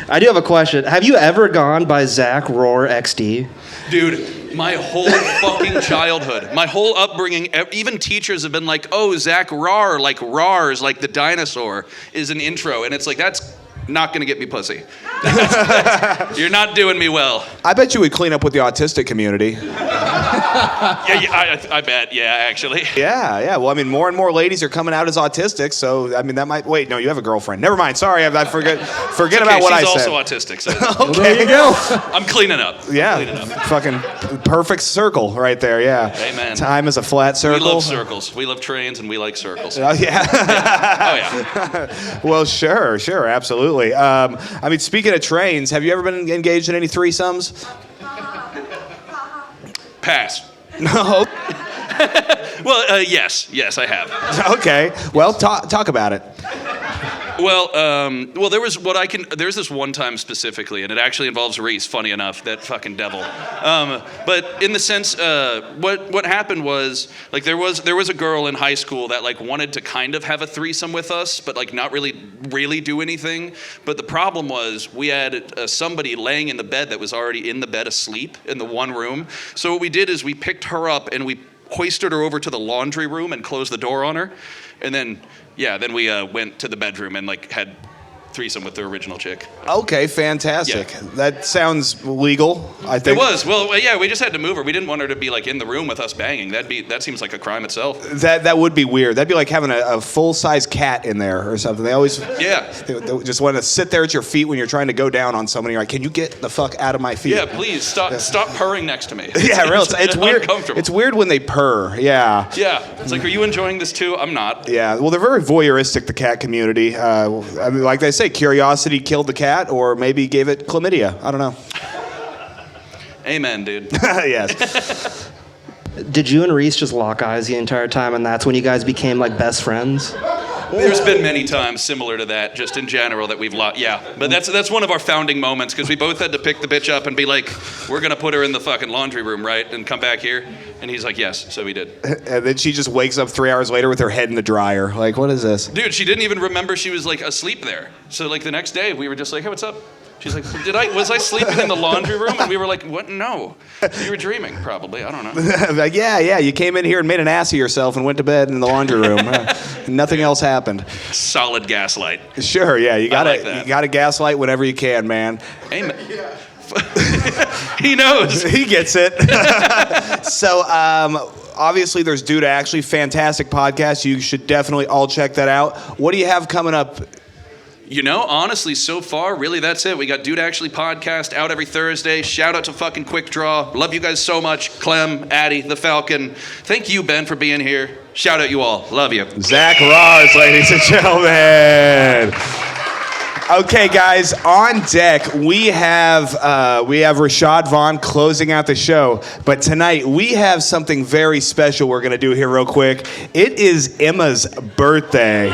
I do have a question. Have you ever gone by Zach Roar XD? Dude, my whole fucking childhood, my whole upbringing, even teachers have been like, oh, Zach Rar, like Rars, like the dinosaur, is an intro. And it's like, that's not gonna get me pussy. You're not doing me well. I bet you would clean up with the autistic community. Yeah, I bet. Yeah, actually. Yeah. Well, I mean, more and more ladies are coming out as autistic, so I mean, that might. Wait, no, you have a girlfriend. Never mind. Sorry, I forget Okay, about what I said. she's also autistic. So Okay, there you go. I'm cleaning up. Yeah, Cleaning up. fucking perfect circle right there. Yeah. Amen. Time is a flat circle. We love circles. We love trains, and we like circles. Oh yeah. Oh yeah. Well, sure, absolutely. I mean, speaking of trains, have you ever been engaged in any threesomes? Pass. No. Well, yes, I have. Okay. Well, talk about it. Well, there's this one time specifically, and it actually involves Reese. Funny enough, that fucking devil. But in the sense, what happened was like there was a girl in high school that like wanted to kind of have a threesome with us, but like not really do anything. But the problem was we had somebody laying in the bed that was already in the bed asleep in the one room. So what we did is we picked her up and we hoisted her over to the laundry room and closed the door on her, and then we went to the bedroom and like had threesome with the original chick. Okay, fantastic. Yeah. That sounds legal, I think. It was. Well, yeah, we just had to move her. We didn't want her to be like in the room with us banging. That seems like a crime itself. That would be weird. That'd be like having a full-size cat in there or something. They always they just want to sit there at your feet when you're trying to go down on somebody. You're like, can you get the fuck out of my feet? Yeah, please stop purring next to me. Yeah, really. It's weird. Uncomfortable. It's weird when they purr. Yeah. Yeah. It's like, are you enjoying this too? I'm not. Yeah. Well, they're very voyeuristic, the cat community. I mean, like they say, curiosity killed the cat, or maybe gave it chlamydia. I don't know. Amen, dude. Yes. Did you and Reese just lock eyes the entire time, and that's when you guys became like best friends? There's been many times similar to that, just in general, that we've locked. Yeah, but that's one of our founding moments because we both had to pick the bitch up and be like, we're gonna put her in the fucking laundry room, right, and come back here. And he's like, yes. So we did. And then she just wakes up 3 hours later with her head in the dryer. Like, what is this? Dude, she didn't even remember she was like asleep there. So like the next day, we were just like, hey, what's up? She's like, was I sleeping in the laundry room? And we were like, what? No. You were dreaming, probably. I don't know. Like, yeah. You came in here and made an ass of yourself and went to bed in the laundry room. Nothing else happened. Solid gaslight. Sure, yeah. You gotta gaslight whenever you can, man. Amen. He knows. He gets it. So, obviously, there's Dude Actually, fantastic podcast. You should definitely all check that out. What do you have coming up? You know, honestly, so far, really, that's it. We got Dude Actually podcast out every Thursday. Shout out to fucking Quik Draw. Love you guys so much. Clem, Addy, the Falcon. Thank you, Ben, for being here. Shout out you all. Love you. Zach Rars, ladies and gentlemen. Okay, guys, on deck, we have Rashad Vaughn closing out the show. But tonight, we have something very special we're going to do here real quick. It is Emma's birthday.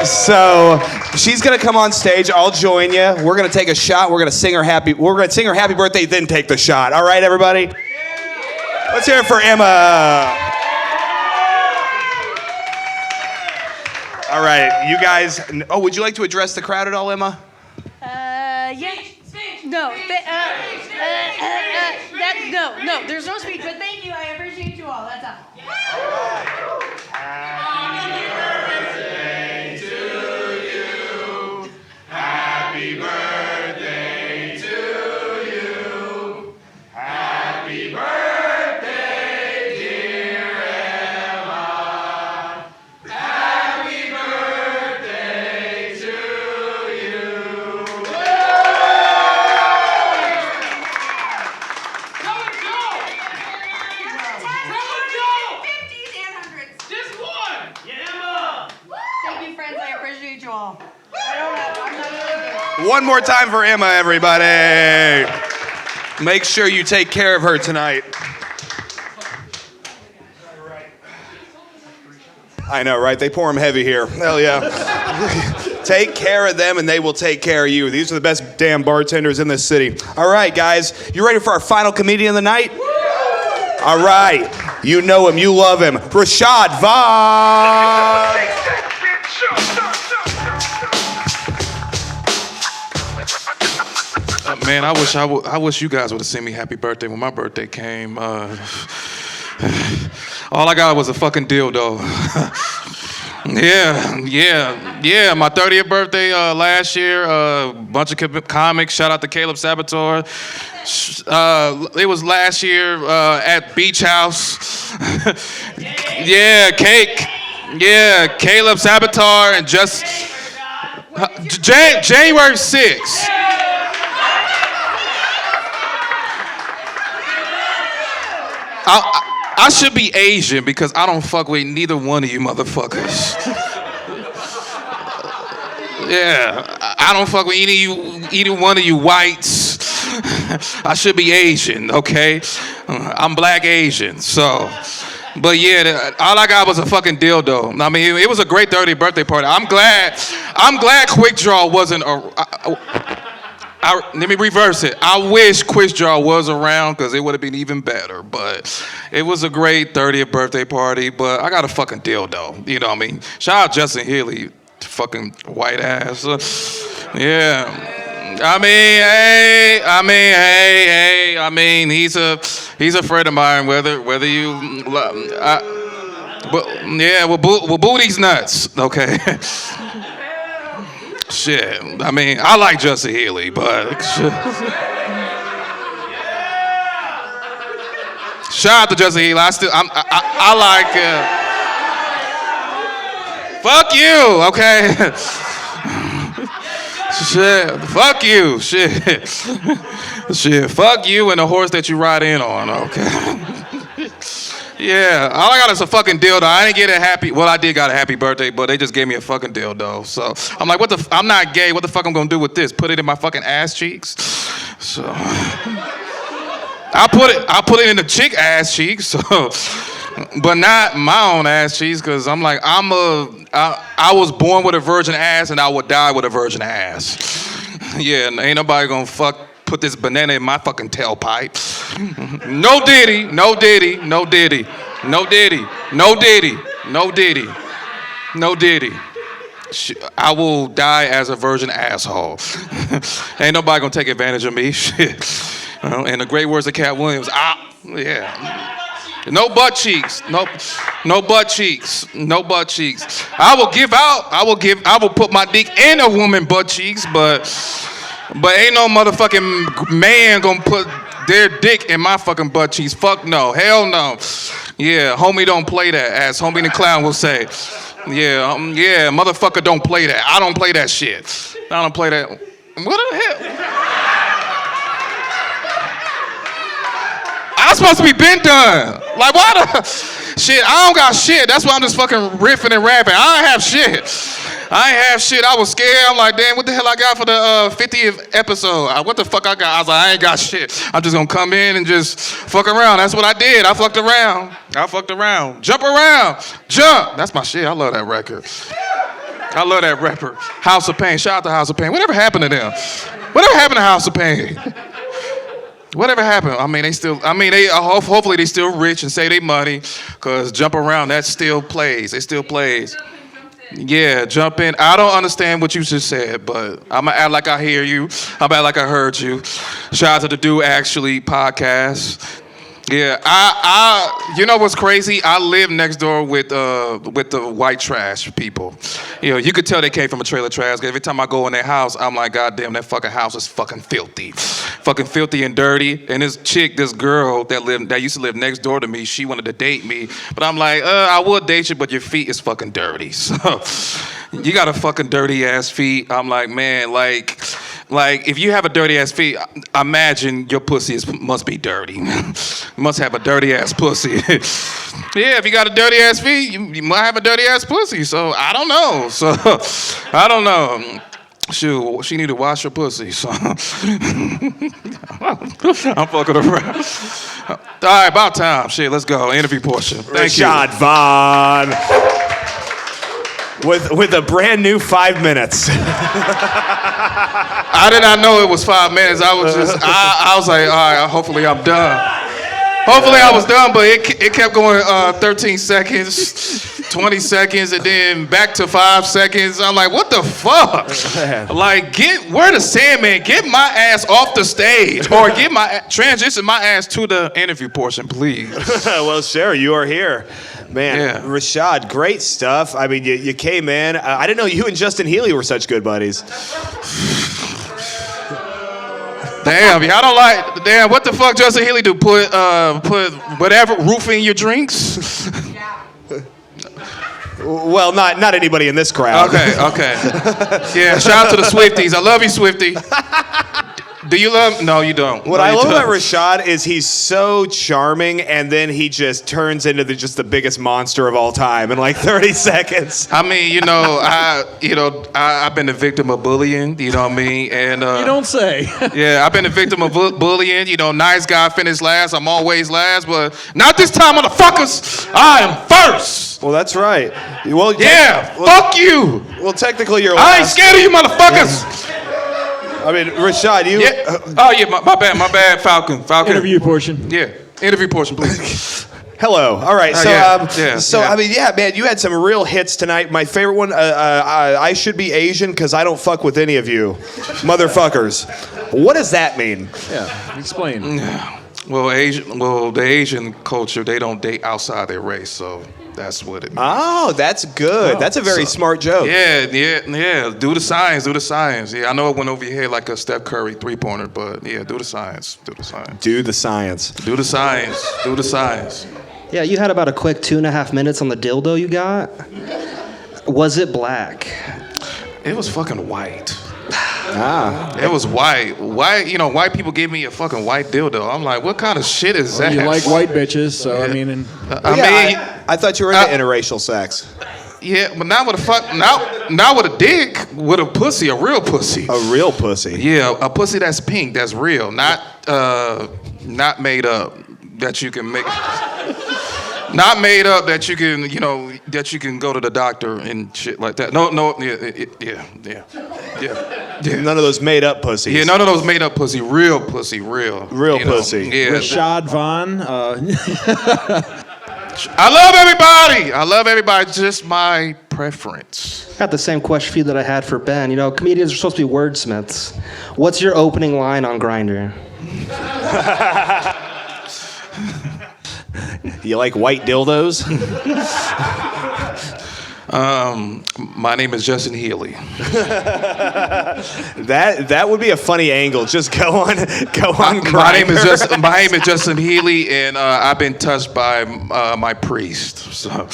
So she's gonna come on stage. I'll join you. We're gonna take a shot. We're gonna sing her happy birthday, then take the shot. All right, everybody. Yeah. Let's hear it for Emma. All right, you guys. Oh, would you like to address the crowd at all, Emma? Yeah. No. No. There's no speech. But thank you. I appreciate you all. That's all. Happy birthday to you. Happy birthday, dear Emma. Happy birthday to you. Go! 50s and 100s. Just one. Emma. Thank you, friends. I appreciate you all. One more time for Emma, everybody. Make sure you take care of her tonight. I know, right? They pour them heavy here. Hell yeah. Take care of them and they will take care of you. These are the best damn bartenders in this city. All right, guys. You ready for our final comedian of the night? All right. You know him. You love him. Rashad Vaughn. Man, I wish you guys would have seen me happy birthday when my birthday came. All I got was a fucking dildo. Yeah. My 30th birthday last year. Bunch of comics. Shout out to Caleb Saboteur. It was last year at Beach House. Yeah, cake. Yeah, Caleb Saboteur and just January 6th. I should be Asian because I don't fuck with neither one of you motherfuckers. Yeah, I don't fuck with either one of you whites. I should be Asian, okay? I'm black Asian, so. But yeah, all I got was a fucking dildo. I mean, it was a great 30th birthday party. I'm glad Quik Draw wasn't let me reverse it. I wish Quik Draw was around because it would have been even better. But it was a great 30th birthday party. But I got a fucking dildo. You know what I mean? Shout out Justin Healy, fucking white ass. Yeah. I mean, he's a friend of mine. Whether you, well, booty's nuts. Okay. Shit, I mean, I like Justin Healy, but shout out to Justin Healy. I like. Fuck you, okay? Shit, fuck you, shit, fuck you and the horse that you ride in on, okay? Yeah, all I got is a fucking dildo. I didn't get a happy. Well, I did got a happy birthday, but they just gave me a fucking dildo. So I'm like, I'm not gay. What the fuck I'm gonna do with this? Put it in my fucking ass cheeks? So I put it in the chick ass cheeks. So, but not my own ass cheeks, because I'm like, I was born with a virgin ass, and I would die with a virgin ass. Yeah, ain't nobody gonna put this banana in my fucking tailpipe. No diddy, no diddy, no diddy, no diddy, no diddy, no diddy, no diddy. I will die as a virgin asshole. Ain't nobody gonna take advantage of me. Shit. In the great words of Cat Williams, yeah. No butt cheeks. No butt cheeks. No butt cheeks. I will put my dick in a woman butt cheeks, but ain't no motherfucking man gonna put their dick in my fucking butt cheeks. Fuck no. Hell no. Yeah, homie don't play that, as Homie the Clown will say. Yeah, motherfucker don't play that. I don't play that shit. I don't play that. What the hell? I'm supposed to be been done. Like, why the shit? I don't got shit. That's why I'm just fucking riffing and rapping. I ain't have shit. I was scared. I'm like, damn, what the hell I got for the 50th episode? What the fuck I got? I was like, I ain't got shit. I'm just gonna come in and just fuck around. That's what I did. I fucked around. Jump around. Jump. That's my shit. I love that record. I love that rapper. House of Pain. Shout out to House of Pain. Whatever happened to them? Whatever happened to House of Pain? Whatever happened? Hopefully they still rich and save their money, cause Jump Around, that still plays. It still plays. Yeah, jump in. I don't understand what you just said, but I'm gonna act like I hear you. I'm gonna act like I heard you. Shout out to the Do Actually podcast. Yeah, you know what's crazy? I live next door with the white trash people. You know, you could tell they came from a trailer trash. Every time I go in their house, I'm like, God damn, that fucking house is fucking filthy and dirty. And this girl that used to live next door to me, she wanted to date me, but I'm like, I would date you, but your feet is fucking dirty. So you got a fucking dirty ass feet. I'm like, man, like if you have a dirty ass feet, imagine your pussy must be dirty. You must have a dirty ass pussy. Yeah, if you got a dirty ass feet, you might have a dirty ass pussy. So I don't know. Shoot, she need to wash her pussy. So I'm fucking around. All right, about time. Shit, let's go. Interview portion. Thank you. Rashad Vaughn. With a brand new 5 minutes. I did not know it was 5 minutes. I was like, all right, hopefully I'm done. Hopefully I was done, but it kept going 13 seconds, 20 seconds, and then back to 5 seconds. I'm like, what the fuck? Like, where the Sandman? Get my ass off the stage, or transition my ass to the interview portion, please. Well, sure, you are here. Man, Yeah. Rashad, great stuff. I mean, you came in. I didn't know you and Justin Healy were such good buddies. Damn, y'all don't like. Damn, what the fuck Justin Healy do? Put whatever roofing your drinks. Well, not anybody in this crowd. Okay. Yeah, shout out to the Swifties. I love you, Swifty. Do you love? No, you don't. What No, I you love don't. about Rashad is he's so charming, and then he just turns into just the biggest monster of all time in like 30 seconds. I mean, I've been a victim of bullying. You know what I mean? And You don't say. yeah, I've been a victim of bullying. Nice guy finished last. I'm always last, but not this time, motherfuckers. I am first. Well, that's right. Well, Fuck you. Well, technically, you're I ain't last. scared of you, motherfuckers. I mean, Rashad, you. Yeah. Oh yeah, my bad, Falcon. Interview portion. Yeah, interview portion, please. Hello. All right. So, yeah. I mean, yeah, man, you had some real hits tonight. My favorite one, I should be Asian because I don't fuck with any of you, motherfuckers. What does that mean? Yeah, explain. Well, the Asian culture, they don't date outside their race, so that's what it means. Oh, that's good. That's a very smart joke. Yeah. Do the science. Yeah, I know it went over your head like a Steph Curry three-pointer, but yeah, do the science. Do the science. Yeah, you had about a quick 2.5 minutes on the dildo you got. Was it black? It was fucking white. Ah. It was white. White people gave me a fucking white dildo. I'm like, what kind of shit is that? You like white bitches, so I mean. I thought you were into interracial sex. Yeah, but not with a dick, with a pussy, a real pussy. A real pussy. Yeah, a pussy that's pink, that's real, not made up that you can make. Not made up that you can, that you can go to the doctor and shit like that. No, yeah. None of those made up pussies. Yeah, none of those made up pussy. Real pussy, real. Real pussy. Yeah. Rashad Vaughn. I love everybody. Just my preference. Got the same question for you that I had for Ben. Comedians are supposed to be wordsmiths. What's your opening line on Grindr? You like white dildos? My name is Justin Healy. That would be a funny angle. Just go on. My name is Justin Healy, and I've been touched by my priest. So,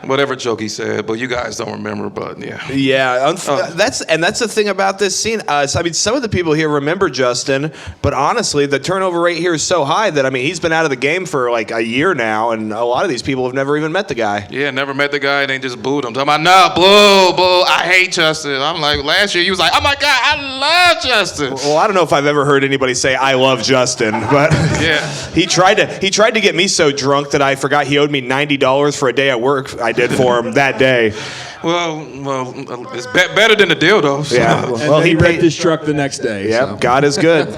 whatever joke he said, but you guys don't remember. But yeah. Yeah, that's the thing about this scene. Some of the people here remember Justin, but honestly, the turnover rate here is so high that he's been out of the game for like a year now, and a lot of these people have never even met the guy. Yeah, never met the guy, and they just booed him. Talking about, nah, boo, I hate Justin. I'm like, last year he was like, oh my God, I love Justin. Well, I don't know if I've ever heard anybody say I love Justin, but yeah, he tried to get me so drunk that I forgot he owed me $90 for a day at work I did for him that day. Well, it's better than the dildo. So. Yeah. Well, he wrecked his truck the next day. Yep. So. God is good.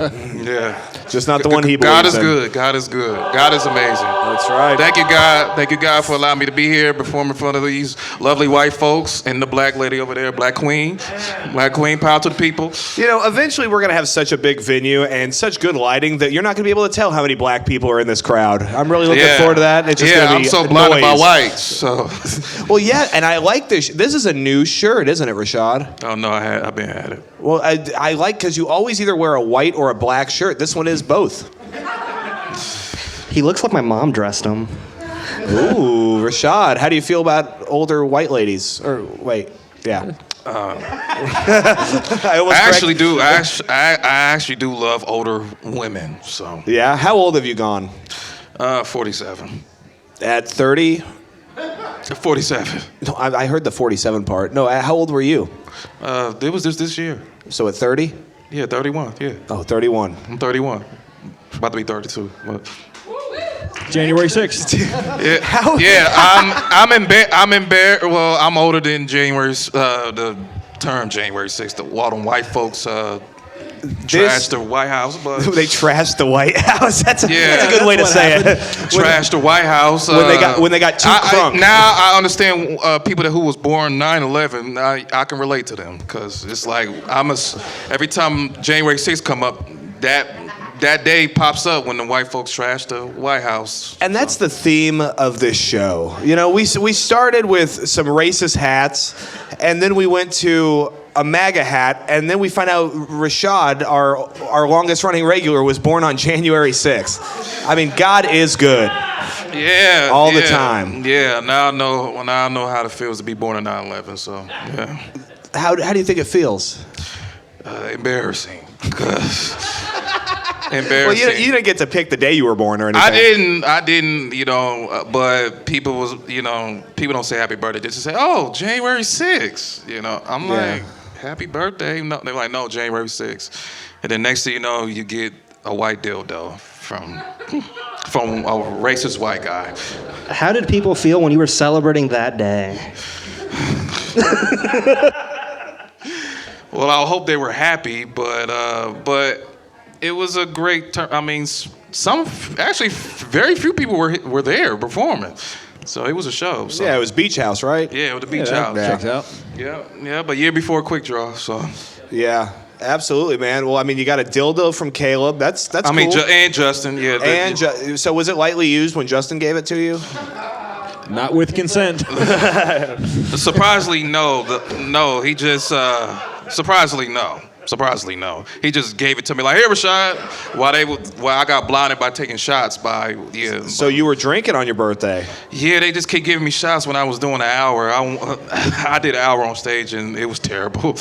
Yeah. Just not the one he believes God is in. good. God is good. God is amazing. That's right. Thank you, God. Thank you, God, for allowing me to be here, perform in front of these lovely white folks and the black lady over there, Black Queen. Black Queen, power to the people. Eventually we're going to have such a big venue and such good lighting that you're not going to be able to tell how many black people are in this crowd. I'm really looking forward to that. It's just I'm so blinded by noise. white. So. Well, yeah, and I like this. This is a new shirt, isn't it, Rashad? Oh, no, I've been at it. Well, I like because you always either wear a white or a black shirt. This one is both. He looks like my mom dressed him. Ooh, Rashad, how do you feel about older white ladies? Or wait, yeah. I actually do love older women. So. Yeah, how old have you gone? 47. At 30? 47. No, I heard the 47 part. No, how old were you? It was this year. So at 30? Yeah, 31. Yeah. Oh, 31. I'm 31. About to be 32. But. January 6th. I'm embarrassed. Well, I'm older than the term January 6th. All them white folks trashed the White House. But they trashed the White House. That's a good way to say it. Trashed the White House. When they got too crunk. Now I understand people who was born 9/11. I can relate to them because it's like every time January 6th come up, that day pops up when the white folks trash the White House. And that's the theme of this show. You know, we started with some racist hats, and then we went to a MAGA hat, and then we find out Rashad, our longest running regular, was born on January 6th. I mean, God is good. Yeah. All the time. Yeah, now I know how it feels to be born in 9/11, so yeah. How do you think it feels? Embarrassing. Embarrassing. Well, you didn't get to pick the day you were born or anything. I didn't, but people don't say happy birthday. They just say, oh, January 6th. I'm like, happy birthday. No, they're like, no, January 6th. And then next thing you know, you get a white dildo from a racist white guy. How did people feel when you were celebrating that day? Well, I hope they were happy, but it was a great turn. I mean, very few people were there performing, so it was a show. So. Yeah, it was Beach House, right? Yeah, it was the Beach House. Checks out. Yeah, but year before Quik Draw, so. Yeah, absolutely, man. Well, I mean, you got a dildo from Caleb. That's cool. I mean, and Justin, yeah. So was it lightly used when Justin gave it to you? Not with consent. Surprisingly, no. He just surprisingly no. He just gave it to me like, here, Rashad. While I got blinded by taking shots by So you were drinking on your birthday? Yeah, they just kept giving me shots when I was doing an hour. I did an hour on stage and it was terrible.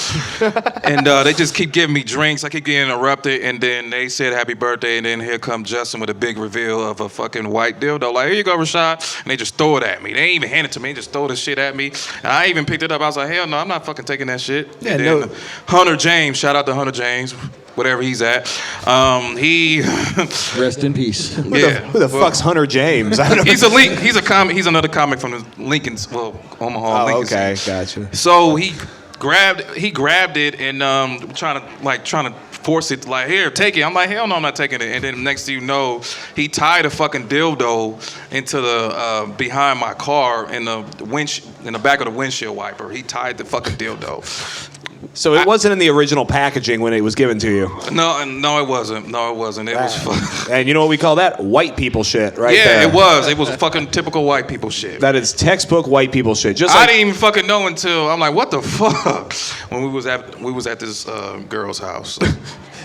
And they just keep giving me drinks. I keep getting interrupted, and then they said happy birthday, and then here comes Justin with a big reveal of a fucking white dildo. Like, here you go, Rashad. And they just throw it at me. They ain't even hand it to me. They just throw this shit at me. And I even picked it up. I was like, hell no, I'm not fucking taking that shit. Yeah, and then Hunter James, shout out to Hunter James, whatever he's at. He rest in peace. Who the fuck's Hunter James? I don't know. He's a comic. He's another comic from the Omaha. Oh, Lincoln okay, City. gotcha. So he grabbed it and trying to force it, like, here, take it. I'm like, hell no, I'm not taking it. And then next thing you know, he tied a fucking dildo into the behind my car in the back of the windshield wiper. He tied the fucking dildo. So it wasn't in the original packaging when it was given to you? No, it wasn't. It was And you know what we call that? White people shit, right yeah, there. it was. It was fucking typical white people shit. That is textbook white people shit. I didn't even fucking know until I'm like, what the fuck? When we was at this girl's house.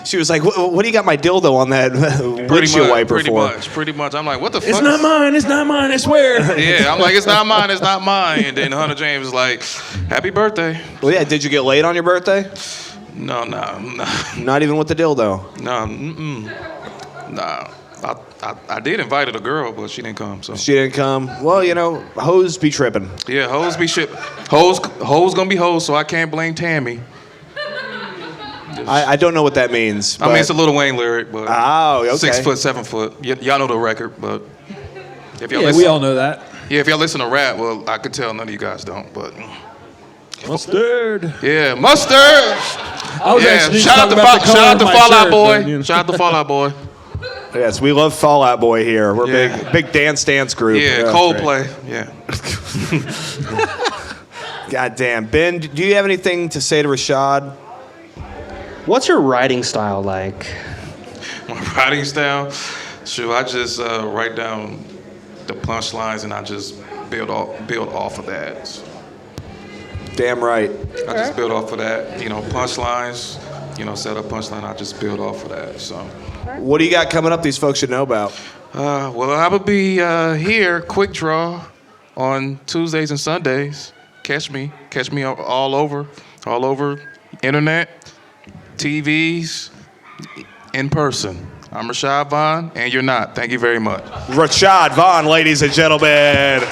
She was like, what do you got my dildo on that windshield wiper for? Pretty much. I'm like, what the fuck? It's not mine, I swear. Yeah, I'm like, it's not mine. And then Hunter James was like, happy birthday. Well, yeah, did you get laid on your birthday? No. Not even with the dildo? No. I did invite a girl, but she didn't come. So she didn't come. Well, hoes be tripping. Yeah, hoes be shit. Hoes gonna be hoes, so I can't blame Tammy. I don't know what that means. I mean, it's a Lil Wayne lyric, but okay. 6 foot, 7 foot. Y'all know the record, but if y'all we all know that. Yeah, if y'all listen to rap, well, I could tell none of you guys don't, but. Mustard. Yeah, mustard. I was actually shout out to Fall Out Boy. Shout out to Fall Out Boy. Yes, we love Fall Out Boy here. We're big dance group. Yeah, Coldplay. Yeah. God damn. Ben, do you have anything to say to Rashad? What's your writing style like? My writing style? Sure, I just write down the punchlines and I just build off of that. So. Damn right. I just build off of that. Punchlines, set up punchline, I just build off of that. So. What do you got coming up these folks should know about? Well, I will be here, Quik Draw, on Tuesdays and Sundays. Catch me all over internet, TVs, in person. I'm Rashad Vaughn, and you're not. Thank you very much. Rashad Vaughn, ladies and gentlemen.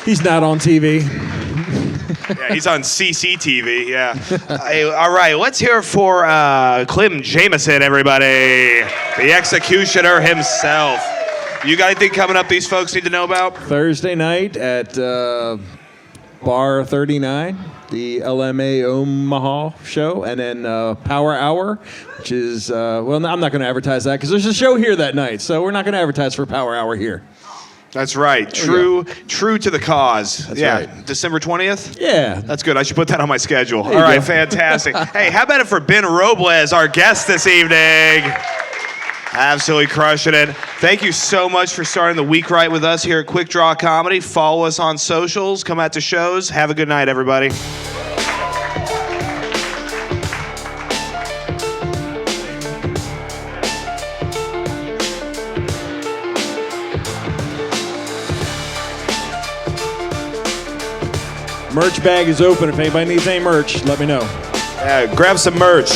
He's not on TV. Yeah, he's on CCTV, yeah. Hey, all right, let's hear it for Clem Jameson, everybody. The executioner himself. You got anything coming up these folks need to know about? Thursday night at Bar 39, the LMA Omaha show, and then Power Hour, which is, I'm not going to advertise that because there's a show here that night, so we're not going to advertise for Power Hour here. That's right. True to the cause. That's right. December 20th? Yeah. That's good. I should put that on my schedule. All you right, go. Fantastic. Hey, how about it for Ben Robles, our guest this evening? Absolutely crushing it. Thank you so much for starting the week right with us here at Quik Draw Comedy. Follow us on socials. Come out to shows. Have a good night, everybody. Merch bag is open. If anybody needs any merch, let me know. Yeah, grab some merch.